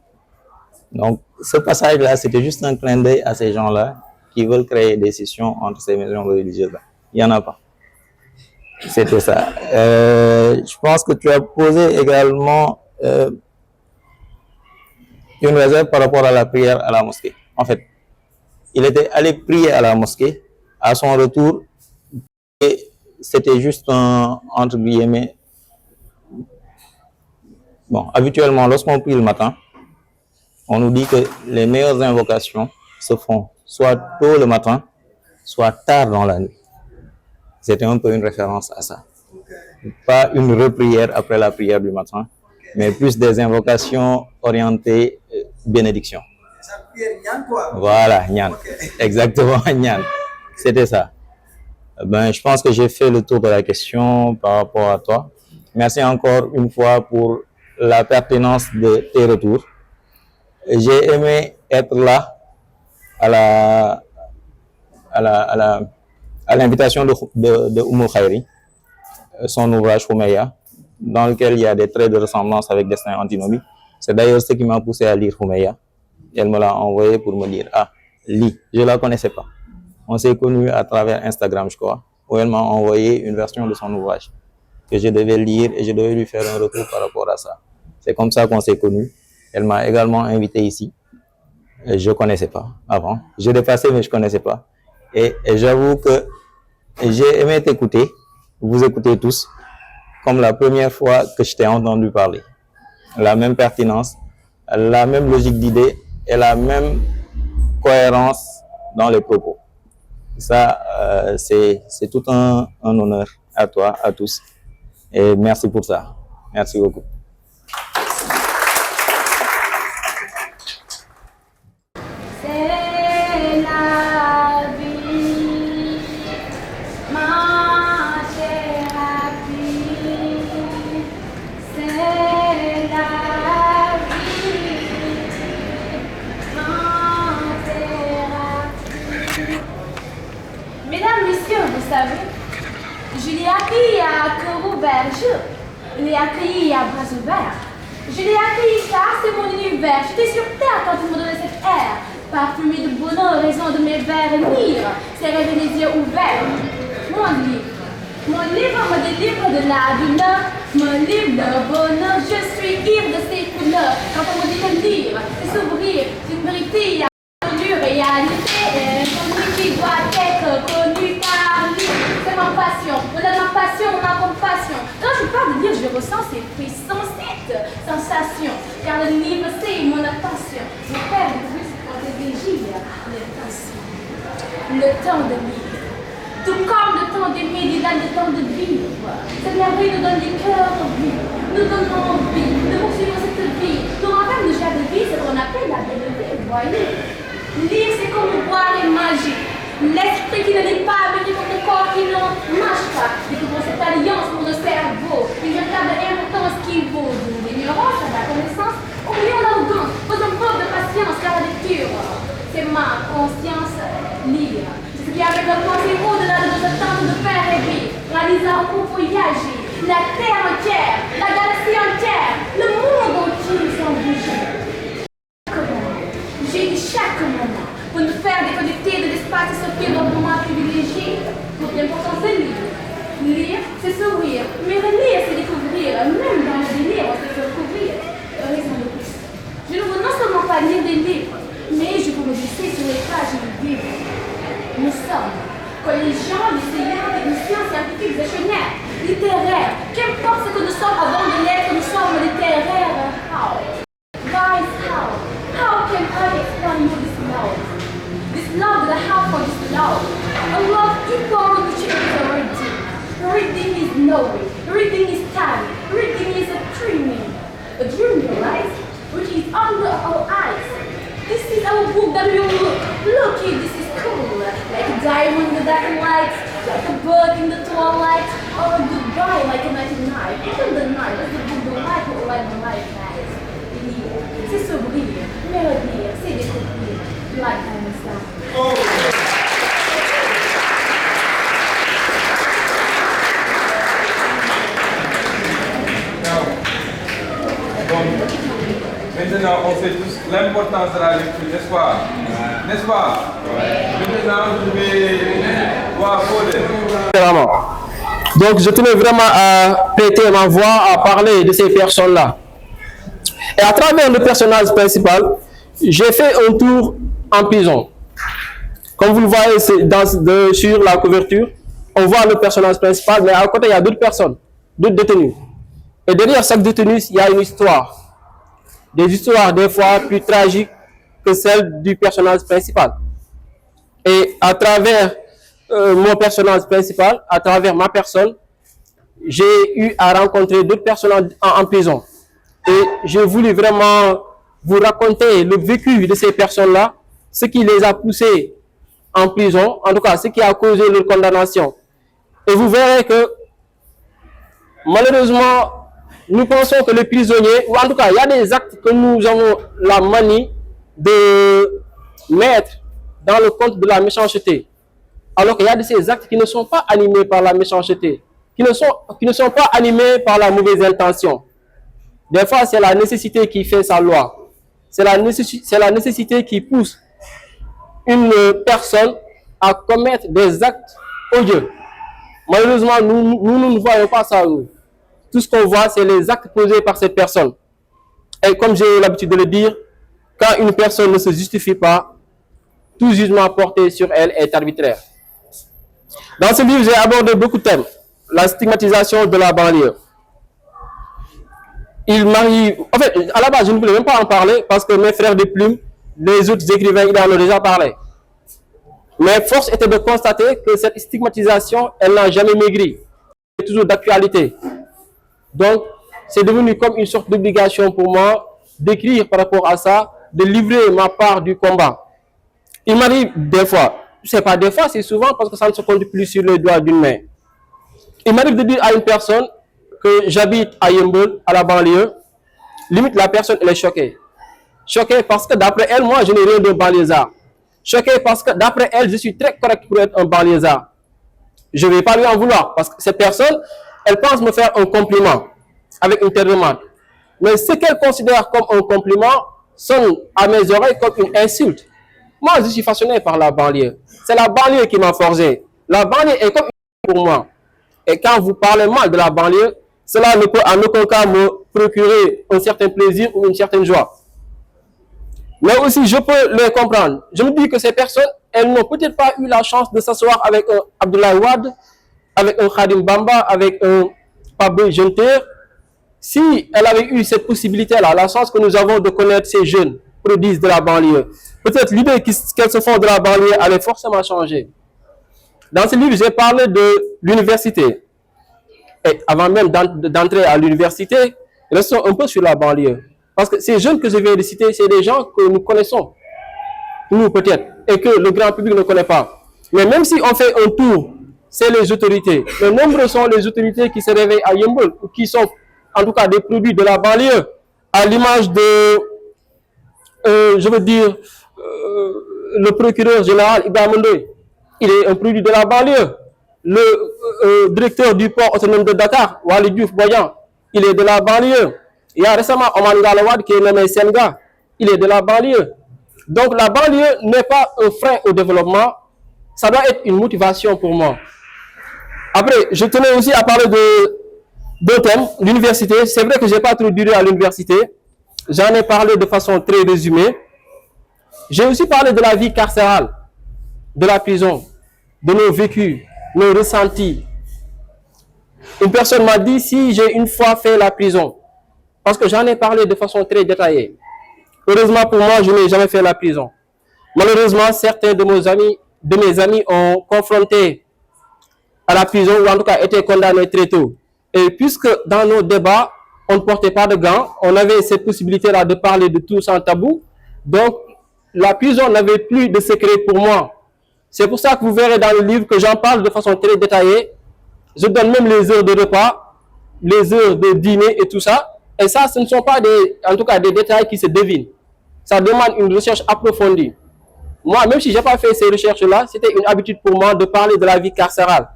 Donc, ce passage-là, c'était juste un clin d'œil à ces gens-là qui veulent créer des scissions entre ces maisons religieuses-là. Il n'y en a pas. C'était ça. Je pense que tu as posé également une réserve par rapport à la prière à la mosquée. En fait, il était allé prier à la mosquée. À son retour, et c'était juste un, entre guillemets, bon, habituellement, lorsqu'on prie le matin, on nous dit que les meilleures invocations se font soit tôt le matin, soit tard dans la nuit. C'était un peu une référence à ça. Pas une reprière après la prière du matin, mais plus des invocations orientées bénédiction. Voilà, Nyan. Exactement, Nyan. C'était ça. Ben, je pense que j'ai fait le tour de la question par rapport à toi. Merci encore une fois pour la pertinence de tes retours. J'ai aimé être là à l'invitation de Oumou Khairi, son ouvrage Houmeya, dans lequel il y a des traits de ressemblance avec Destin antinomique. C'est d'ailleurs ce qui m'a poussé à lire Houmeya. Elle me l'a envoyé pour me dire, ah, lis, je ne la connaissais pas. On s'est connus à travers Instagram, je crois, où elle m'a envoyé une version de son ouvrage que je devais lire et je devais lui faire un retour par rapport à ça. C'est comme ça qu'on s'est connus. Elle m'a également invité ici. Je ne connaissais pas avant. Je l'ai passé, mais je ne connaissais pas. Et j'avoue que j'ai aimé t'écouter, vous écoutez tous. comme la première fois que je t'ai entendu parler. La même pertinence, la même logique d'idée et la même cohérence dans les propos. Ça, c'est tout un honneur à toi, à tous. Et merci pour ça. Merci beaucoup. C'est la vie, ma thérapie. C'est la vie, ma thérapie. Mesdames, messieurs, vous savez, je l'ai accueilli à cœur ouvert, je l'ai accueilli à bras ouverts. Je l'ai accueilli car c'est mon univers. J'étais sur terre quand il me donnait cet air. Parfumé de bonheur, raison de mes vers lire. C'est rêver les yeux ouverts. Mon livre me délivre de la douleur. Mon livre de bonheur, je suis ivre de ses couleurs. Quand on me dit de lire, c'est s'ouvrir. C'est une vérité absolue, réalité. Et une qui doit être connue car lire, c'est ma passion. Au-delà de ma passion, ma compassion. Quand je parle de lire, je ressens ces frissons, cette sensation. Car le livre, c'est mon attention. Je perds le plus quand les vigiles, l'intention. Le temps de lire. Tout comme le temps d'aimer, il a le temps de vivre. Cette merveille nous donne des cœurs vus. Nous donne envie de poursuivre cette vie. Nous rappelle le genre de vie, c'est ce qu'on appelle la belle vie, vous voyez. Lire, c'est comme boire est magique. L'esprit qui ne lit pas, mais comme le corps qui n'en marche pas. Découvrons cette alliance pour le cerveau. Une véritable importance qui vaut de l'ignorance à la connaissance. Oublions l'arrogance, faisons preuve de patience car la lecture, c'est ma conscience lire. C'est ce qui avec le pensée au-delà de nos attentes de faire rêver. Réalisant pour voyager, la terre entière, la galaxie entière, le monde entier sans bouger. J'ai dit chaque moment. Pour nous faire déconnecter de l'espace et sortir d'un moment privilégié. Pour l'importance de lire. Lire, c'est sourire. Mais relire, c'est découvrir. Même dans le délire, on peut se découvrir. Raison de plus. Je ne veux non seulement pas lire des livres, mais je veux me glisser sur les pages du livre. Nous sommes collégiens, lycéens, techniciens, scientifiques, gestionnaires, littéraires. Qu'importe ce que nous sommes avant de l'être, nous sommes littéraires. How? Guys, how? How can I explain you this love? This love that I have for this love. A love equal which is reading. Reading is knowing. Reading is study. Reading is a dreaming. A dream, right? Which is under our eyes. This is our book that we will look. Look it, this is cool. Like a diamond in the dark light. Like a bird in the twilight. Or a goodbye like a night in night. Even the night, that's the book, the light will light the light, guys. C'est s'ouvrir, mais relire, c'est découvrir. Like Einstein. Maintenant, on sait tous l'importance de la lecture, n'est-ce pas? N'est-ce pas? Maintenant, je vais voir Paul. Donc, je tenais vraiment à prêter ma voix, à parler de ces personnes-là. Et à travers le personnage principal, j'ai fait un tour en prison. Comme vous le voyez sur la couverture, on voit le personnage principal, mais à côté, il y a d'autres personnes, d'autres détenus. Et derrière chaque détenu, il y a une histoire. Des histoires, des fois, plus tragiques que celles du personnage principal. Et à travers mon personnage principal, à travers ma personne, j'ai eu à rencontrer d'autres personnes en prison. Et j'ai voulu vraiment vous raconter le vécu de ces personnes-là, ce qui les a poussés en prison, en tout cas, ce qui a causé leur condamnation. Et vous verrez que, malheureusement, nous pensons que les prisonniers, ou en tout cas, il y a des actes que nous avons la manie de mettre dans le compte de la méchanceté. Alors qu'il y a de ces actes qui ne sont pas animés par la méchanceté, qui ne sont pas animés par la mauvaise intention. Des fois, c'est la nécessité qui fait sa loi. C'est la nécessité qui pousse une personne à commettre des actes odieux. Malheureusement, nous ne voyons pas ça. Tout ce qu'on voit, c'est les actes posés par cette personne. Et comme j'ai l'habitude de le dire, quand une personne ne se justifie pas, tout jugement porté sur elle est arbitraire. Dans ce livre, j'ai abordé beaucoup de thèmes. La stigmatisation de la banlieue, il m'arrive... En fait, à la base, je ne voulais même pas en parler parce que mes frères de plume, les autres écrivains, ils en ont déjà parlé. Mais force était de constater que cette stigmatisation, elle n'a jamais maigri. C'est toujours d'actualité. Donc, c'est devenu comme une sorte d'obligation pour moi d'écrire par rapport à ça, de livrer ma part du combat. Il m'arrive des fois, c'est pas des fois, c'est souvent parce que ça ne se compte plus sur les doigts d'une main. Il m'arrive de dire à une personne que j'habite à Yeumbeul, à la banlieue, limite la personne elle est choquée. Choquée parce que d'après elle, moi je n'ai rien de banlieusard. Choquée parce que d'après elle, je suis très correct pour être un banlieusard. Je ne vais pas lui en vouloir parce que cette personne, elle pense me faire un compliment avec une telle remarque. Mais ce qu'elle considère comme un compliment sonne à mes oreilles comme une insulte. Moi, je suis façonné par la banlieue. C'est la banlieue qui m'a forgé. La banlieue est comme une pour moi. Et quand vous parlez mal de la banlieue, cela ne peut en aucun cas me procurer un certain plaisir ou une certaine joie. Mais aussi, je peux les comprendre. Je me dis que ces personnes, elles n'ont peut-être pas eu la chance de s'asseoir avec un Abdoulaye Wade, avec un Khadim Bamba, avec un Pape Jonter. Si elle avait eu cette possibilité-là, la chance que nous avons de connaître ces jeunes prodiges de la banlieue, peut-être l'idée qu'elles se font de la banlieue allait forcément changer. Dans ce livre, j'ai parlé de l'université. Et avant même d'entrer à l'université, restons un peu sur la banlieue. Parce que ces jeunes que je viens de citer, c'est des gens que nous connaissons, nous peut-être, et que le grand public ne connaît pas. Mais même si on fait un tour, c'est les autorités. Mais nombreux sont les autorités qui se réveillent à Yeumbeul, ou qui sont en tout cas des produits de la banlieue, à l'image de, je veux dire, le procureur général Ibrahima Ndoye. Il est un produit de la banlieue. Le directeur du port autonome de Dakar, Waly Diouf Bodian, il est de la banlieue. Il y a récemment Omar Ngalla Wade qui est nommé Senga, il est de la banlieue. Donc la banlieue n'est pas un frein au développement, ça doit être une motivation pour moi. Après, je tenais aussi à parler d'un thème, l'université. C'est vrai que je n'ai pas trop duré à l'université, j'en ai parlé de façon très résumée. J'ai aussi parlé de la vie carcérale, de la prison, de nos vécus, nos ressentis. Une personne m'a dit si j'ai une fois fait la prison, parce que j'en ai parlé de façon très détaillée. Heureusement pour moi, je n'ai jamais fait la prison. Malheureusement, certains de mes amis ont confronté à la prison ou en tout cas été condamnés très tôt. Et puisque dans nos débats, on ne portait pas de gants, on avait cette possibilité-là de parler de tout sans tabou. Donc, la prison n'avait plus de secret pour moi. C'est pour ça que vous verrez dans le livre que j'en parle de façon très détaillée. Je donne même les heures de repas, les heures de dîner et tout ça. Et ça, ce ne sont pas en tout cas des détails qui se devinent. Ça demande une recherche approfondie. Moi, même si je n'ai pas fait ces recherches-là, c'était une habitude pour moi de parler de la vie carcérale.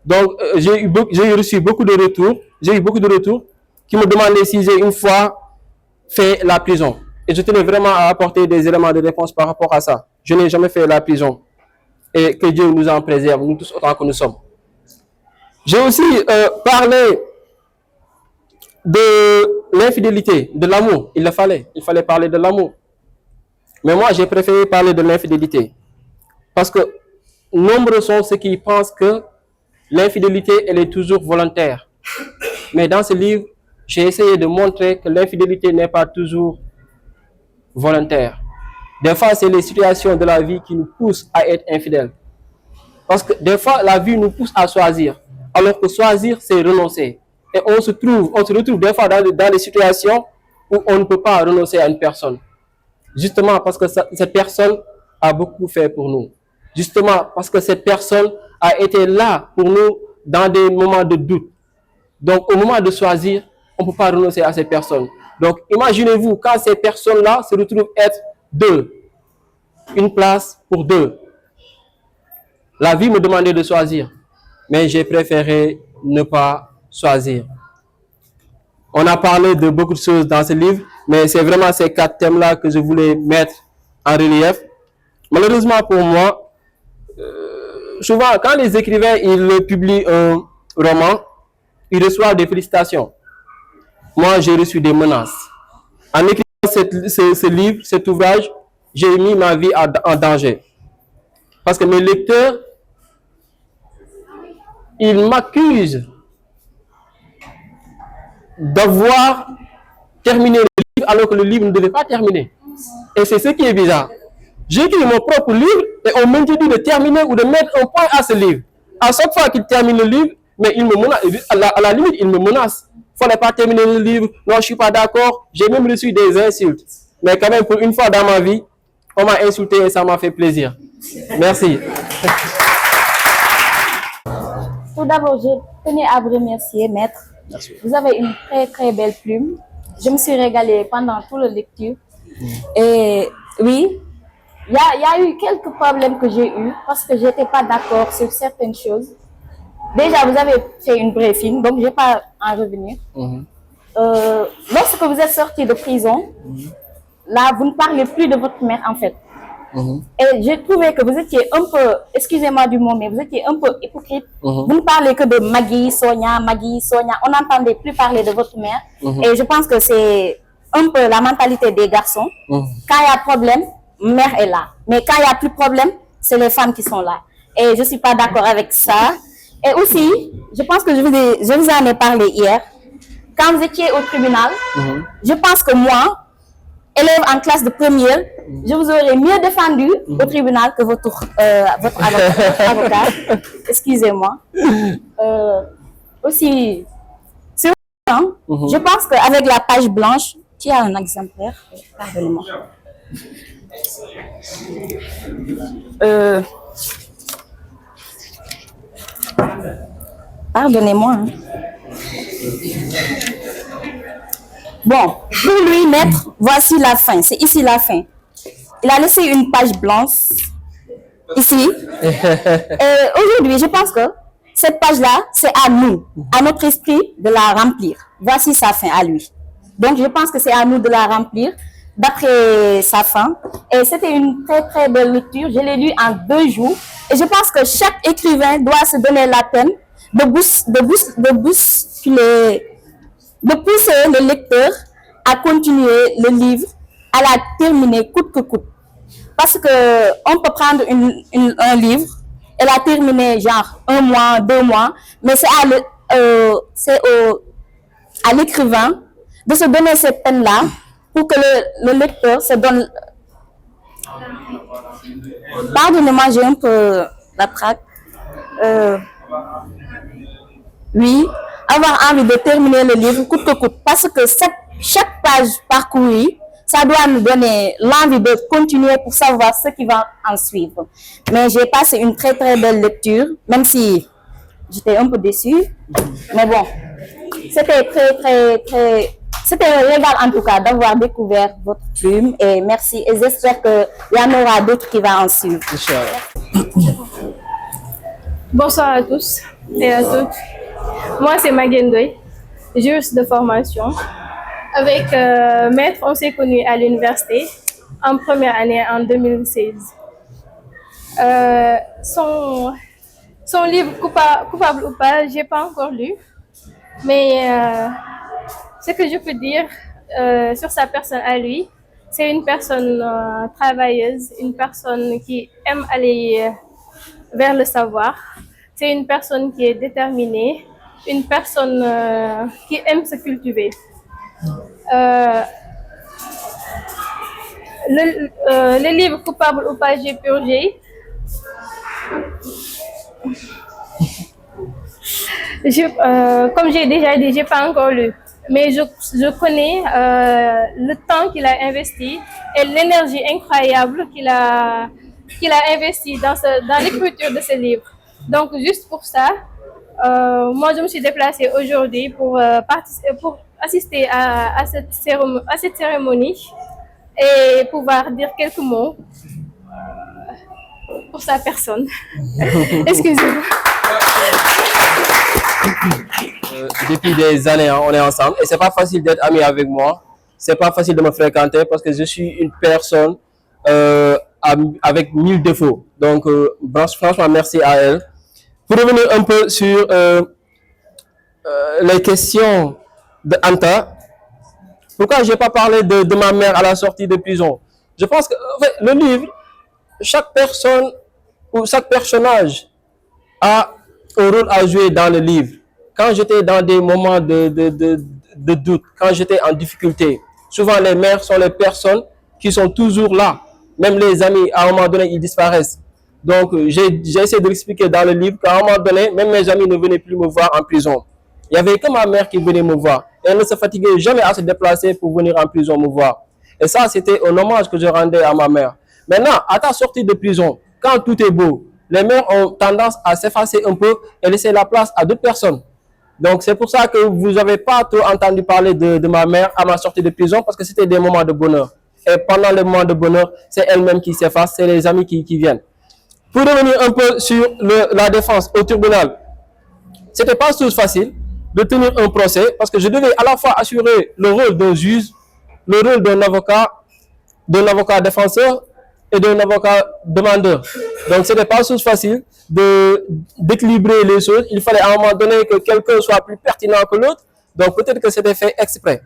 Donc, j'ai reçu beaucoup de retours. J'ai eu beaucoup de retours qui me demandaient si j'ai une fois fait la prison. Et je tenais vraiment à apporter des éléments de réponse par rapport à ça. Je n'ai jamais fait la prison. Et que Dieu nous en préserve, nous tous autant que nous sommes. J'ai aussi parlé de l'infidélité, de l'amour. Il fallait parler de l'amour. Mais moi, j'ai préféré parler de l'infidélité. Parce que nombreux sont ceux qui pensent que l'infidélité, elle est toujours volontaire. Mais dans ce livre, j'ai essayé de montrer que l'infidélité n'est pas toujours volontaire. Des fois, c'est les situations de la vie qui nous poussent à être infidèles. Parce que des fois, la vie nous pousse à choisir. Alors que choisir, c'est renoncer. Et on se retrouve des fois dans des situations où on ne peut pas renoncer à une personne. Justement parce que cette personne a beaucoup fait pour nous. Justement parce que cette personne a été là pour nous dans des moments de doute. Donc au moment de choisir, on ne peut pas renoncer à ces personnes. Donc imaginez-vous quand ces personnes-là se retrouvent être deux. Une place pour deux. La vie me demandait de choisir. Mais j'ai préféré ne pas choisir. On a parlé de beaucoup de choses dans ce livre, mais c'est vraiment ces 4 thèmes-là que je voulais mettre en relief. Malheureusement pour moi, souvent quand les écrivains ils publient un roman, ils reçoivent des félicitations. Moi, j'ai reçu des menaces. En écrivant ce livre, cet ouvrage, j'ai mis ma vie en danger. Parce que mes lecteurs, ils m'accusent d'avoir terminé le livre alors que le livre ne devait pas terminer. Et c'est ce qui est bizarre. J'ai écrit mon propre livre et on m'a dit de terminer ou de mettre un point à ce livre. À chaque fois qu'il termine le livre, mais il me menace, à la limite, il me menace. Il ne fallait pas terminer le livre, non, je ne suis pas d'accord. J'ai même reçu des insultes. Mais quand même, pour une fois dans ma vie, on m'a insulté et ça m'a fait plaisir. Merci. Tout d'abord, je tenais à vous remercier, maître. Merci. Vous avez une très très belle plume. Je me suis régalée pendant toute la lecture. Et oui, il y a eu quelques problèmes que j'ai eus parce que je n'étais pas d'accord sur certaines choses. Déjà, vous avez fait une briefing, donc je ne vais pas en revenir. Lorsque vous êtes sorti de prison, là, vous ne parlez plus de votre mère en fait. Et j'ai trouvé que vous étiez un peu, excusez-moi du mot, mais vous étiez un peu hypocrite. Vous ne parlez que de Maggie, Sonia. On n'entendait plus parler de votre mère. Et je pense que c'est un peu la mentalité des garçons. Quand il y a problème, mère est là. Mais quand il n'y a plus de problème, c'est les femmes qui sont là. Et je ne suis pas d'accord avec ça. Et aussi, je pense que je vous en ai parlé hier. Quand vous étiez au tribunal, je pense que moi, élève en classe de première, je vous aurais mieux défendu au tribunal que votre avocat. Excusez-moi. Aussi, sur le temps, je pense qu'avec la page blanche, tu as un exemplaire. Pardonnez-moi. Pardonnez-moi. Bon, pour lui, maître, voici la fin. C'est ici la fin. Il a laissé une page blanche, ici. Aujourd'hui, je pense que cette page-là, c'est à nous, à notre esprit, de la remplir. Voici sa fin à lui. Donc, je pense que c'est à nous de la remplir d'après sa fin. Et c'était une très, très belle lecture. Je l'ai lu en 2 jours. Et je pense que chaque écrivain doit se donner la peine de pousser le lecteur à continuer le livre, à la terminer coûte que coûte. Parce que on peut prendre un livre et la terminer genre 1 mois, 2 mois, mais c'est à l'écrivain de se donner cette peine-là pour que le lecteur se donne... Pardonnez-moi, j'ai un peu la traque. Oui, avoir envie de terminer le livre coûte que coûte. Parce que chaque page parcourue, ça doit nous donner l'envie de continuer pour savoir ce qui va en suivre. Mais j'ai passé une très très belle lecture, même si j'étais un peu déçue. Mais bon, c'était c'était un régal en tout cas d'avoir découvert votre plume et merci. Et j'espère qu'il y en aura d'autres qui vont en suivre. Bonsoir à tous et à toutes. Moi, c'est Maguette Ndoye, juriste de formation. Avec Maître, on s'est connus à l'université en première année en 2016. Son livre Coupable ou pas, je n'ai pas encore lu. Mais ce que je peux dire sur sa personne à lui, c'est une personne travailleuse, une personne qui aime aller vers le savoir. C'est une personne qui est déterminée, une personne qui aime se cultiver. Le livre Coupable ou pas, j'ai purgé. Comme j'ai déjà dit, je n'ai pas encore lu. Mais je connais le temps qu'il a investi et l'énergie incroyable qu'il a investi dans l'écriture de ce livre. Donc, juste pour ça, moi, je me suis déplacée aujourd'hui pour assister à cette cérémonie et pouvoir dire quelques mots pour sa personne. Excusez-moi. Depuis des années, hein, on est ensemble et c'est pas facile d'être ami avec moi. C'est pas facile de me fréquenter parce que je suis une personne avec 1000 défauts. Donc, franchement, merci à elle. Pour revenir un peu sur les questions de Anta, pourquoi je n'ai pas parlé de ma mère à la sortie de prison? Je pense que en fait, le livre, chaque personne ou chaque personnage a un rôle à jouer dans le livre. Quand j'étais dans des moments de doute, quand j'étais en difficulté. Souvent, les mères sont les personnes qui sont toujours là. Même les amis, à un moment donné, ils disparaissent. Donc, j'ai essayé de l'expliquer dans le livre qu'à un moment donné, même mes amis ne venaient plus me voir en prison. Il n'y avait que ma mère qui venait me voir. Elle ne se fatiguait jamais à se déplacer pour venir en prison me voir. Et ça, c'était un hommage que je rendais à ma mère. Maintenant, à ta sortie de prison, quand tout est beau, les mères ont tendance à s'effacer un peu et laisser la place à d'autres personnes. Donc, c'est pour ça que vous n'avez pas trop entendu parler de ma mère à ma sortie de prison, parce que c'était des moments de bonheur. Et pendant les moments de bonheur, c'est elle-même qui s'efface, c'est les amis qui viennent. Pour revenir un peu sur la défense au tribunal, ce n'était pas chose facile de tenir un procès, parce que je devais à la fois assurer le rôle d'un juge, le rôle d'un avocat défenseur et d'un avocat demandeur. Donc, ce n'était pas chose facile d'équilibrer les choses. Il fallait à un moment donné que quelqu'un soit plus pertinent que l'autre. Donc, peut-être que c'était fait exprès.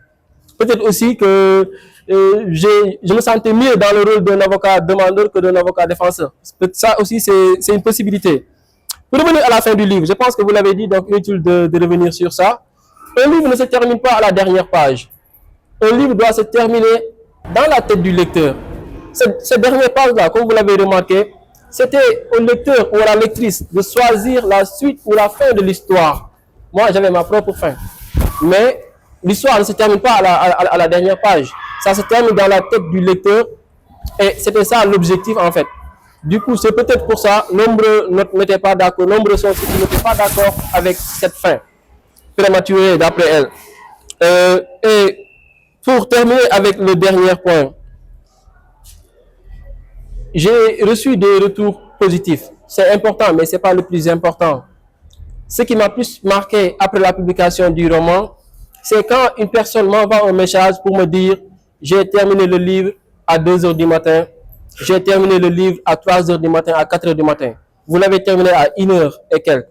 Peut-être aussi que je me sentais mieux dans le rôle d'un avocat demandeur que d'un avocat défenseur. Ça aussi, c'est une possibilité. Pour revenir à la fin du livre, je pense que vous l'avez dit, donc inutile de revenir sur ça. Un livre ne se termine pas à la dernière page. Un livre doit se terminer dans la tête du lecteur. Cette dernière page-là, comme vous l'avez remarqué, c'était au lecteur ou à la lectrice de choisir la suite ou la fin de l'histoire. Moi, j'avais ma propre fin. Mais l'histoire ne se termine pas à la dernière page. Ça se termine dans la tête du lecteur. Et c'était ça l'objectif, en fait. Du coup, c'est peut-être pour ça, nombreux n'étaient pas d'accord, nombreux sont ceux qui n'étaient pas d'accord avec cette fin prématurée, d'après elle. Et pour terminer avec le dernier point, j'ai reçu des retours positifs. C'est important, mais ce n'est pas le plus important. Ce qui m'a plus marqué après la publication du roman, c'est quand une personne m'envoie un message pour me dire « J'ai terminé le livre à 2 h du matin, j'ai terminé le livre à 3 h du matin, à 4 h du matin. Vous l'avez terminé à 1 h et quelques. »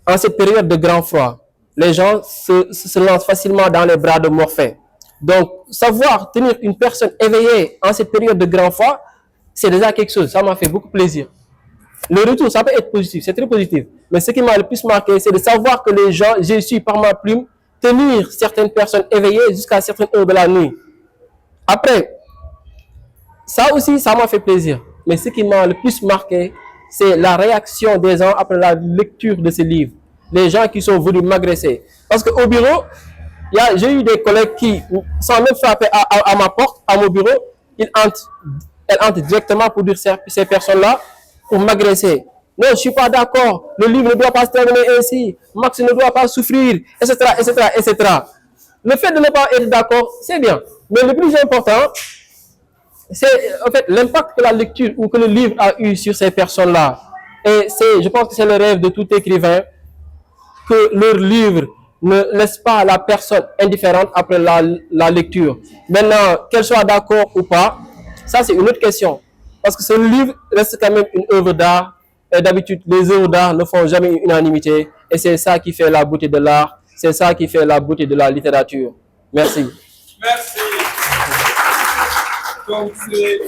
En cette période de grand froid, les gens se lancent facilement dans les bras de Morphée. Donc, savoir tenir une personne éveillée en cette période de grand froid, c'est déjà quelque chose. Ça m'a fait beaucoup plaisir. Le retour, ça peut être positif, c'est très positif. Mais ce qui m'a le plus marqué, c'est de savoir que les gens, j'ai su par ma plume, tenir certaines personnes éveillées jusqu'à certaines heures de la nuit. Après, ça aussi, ça m'a fait plaisir. Mais ce qui m'a le plus marqué, c'est la réaction des gens après la lecture de ce livre. Les gens qui sont venus m'agresser. Parce qu'au bureau, j'ai eu des collègues qui, sans même frapper à ma porte, à mon bureau, elles entrent directement pour dire ces personnes-là, pour m'agresser. Non, je ne suis pas d'accord. Le livre ne doit pas se terminer ainsi. Max ne doit pas souffrir, etc., etc., etc. Le fait de ne pas être d'accord, c'est bien. Mais le plus important, c'est en fait l'impact que la lecture ou que le livre a eu sur ces personnes-là. Et je pense que c'est le rêve de tout écrivain que leur livre ne laisse pas la personne indifférente après la lecture. Maintenant, qu'elle soit d'accord ou pas, ça c'est une autre question. Parce que ce livre reste quand même une œuvre d'art. Et d'habitude, les œuvres d'art ne font jamais une unanimité. Et c'est ça qui fait la beauté de l'art. C'est ça qui fait la beauté de la littérature. Merci. Merci. Donc, c'est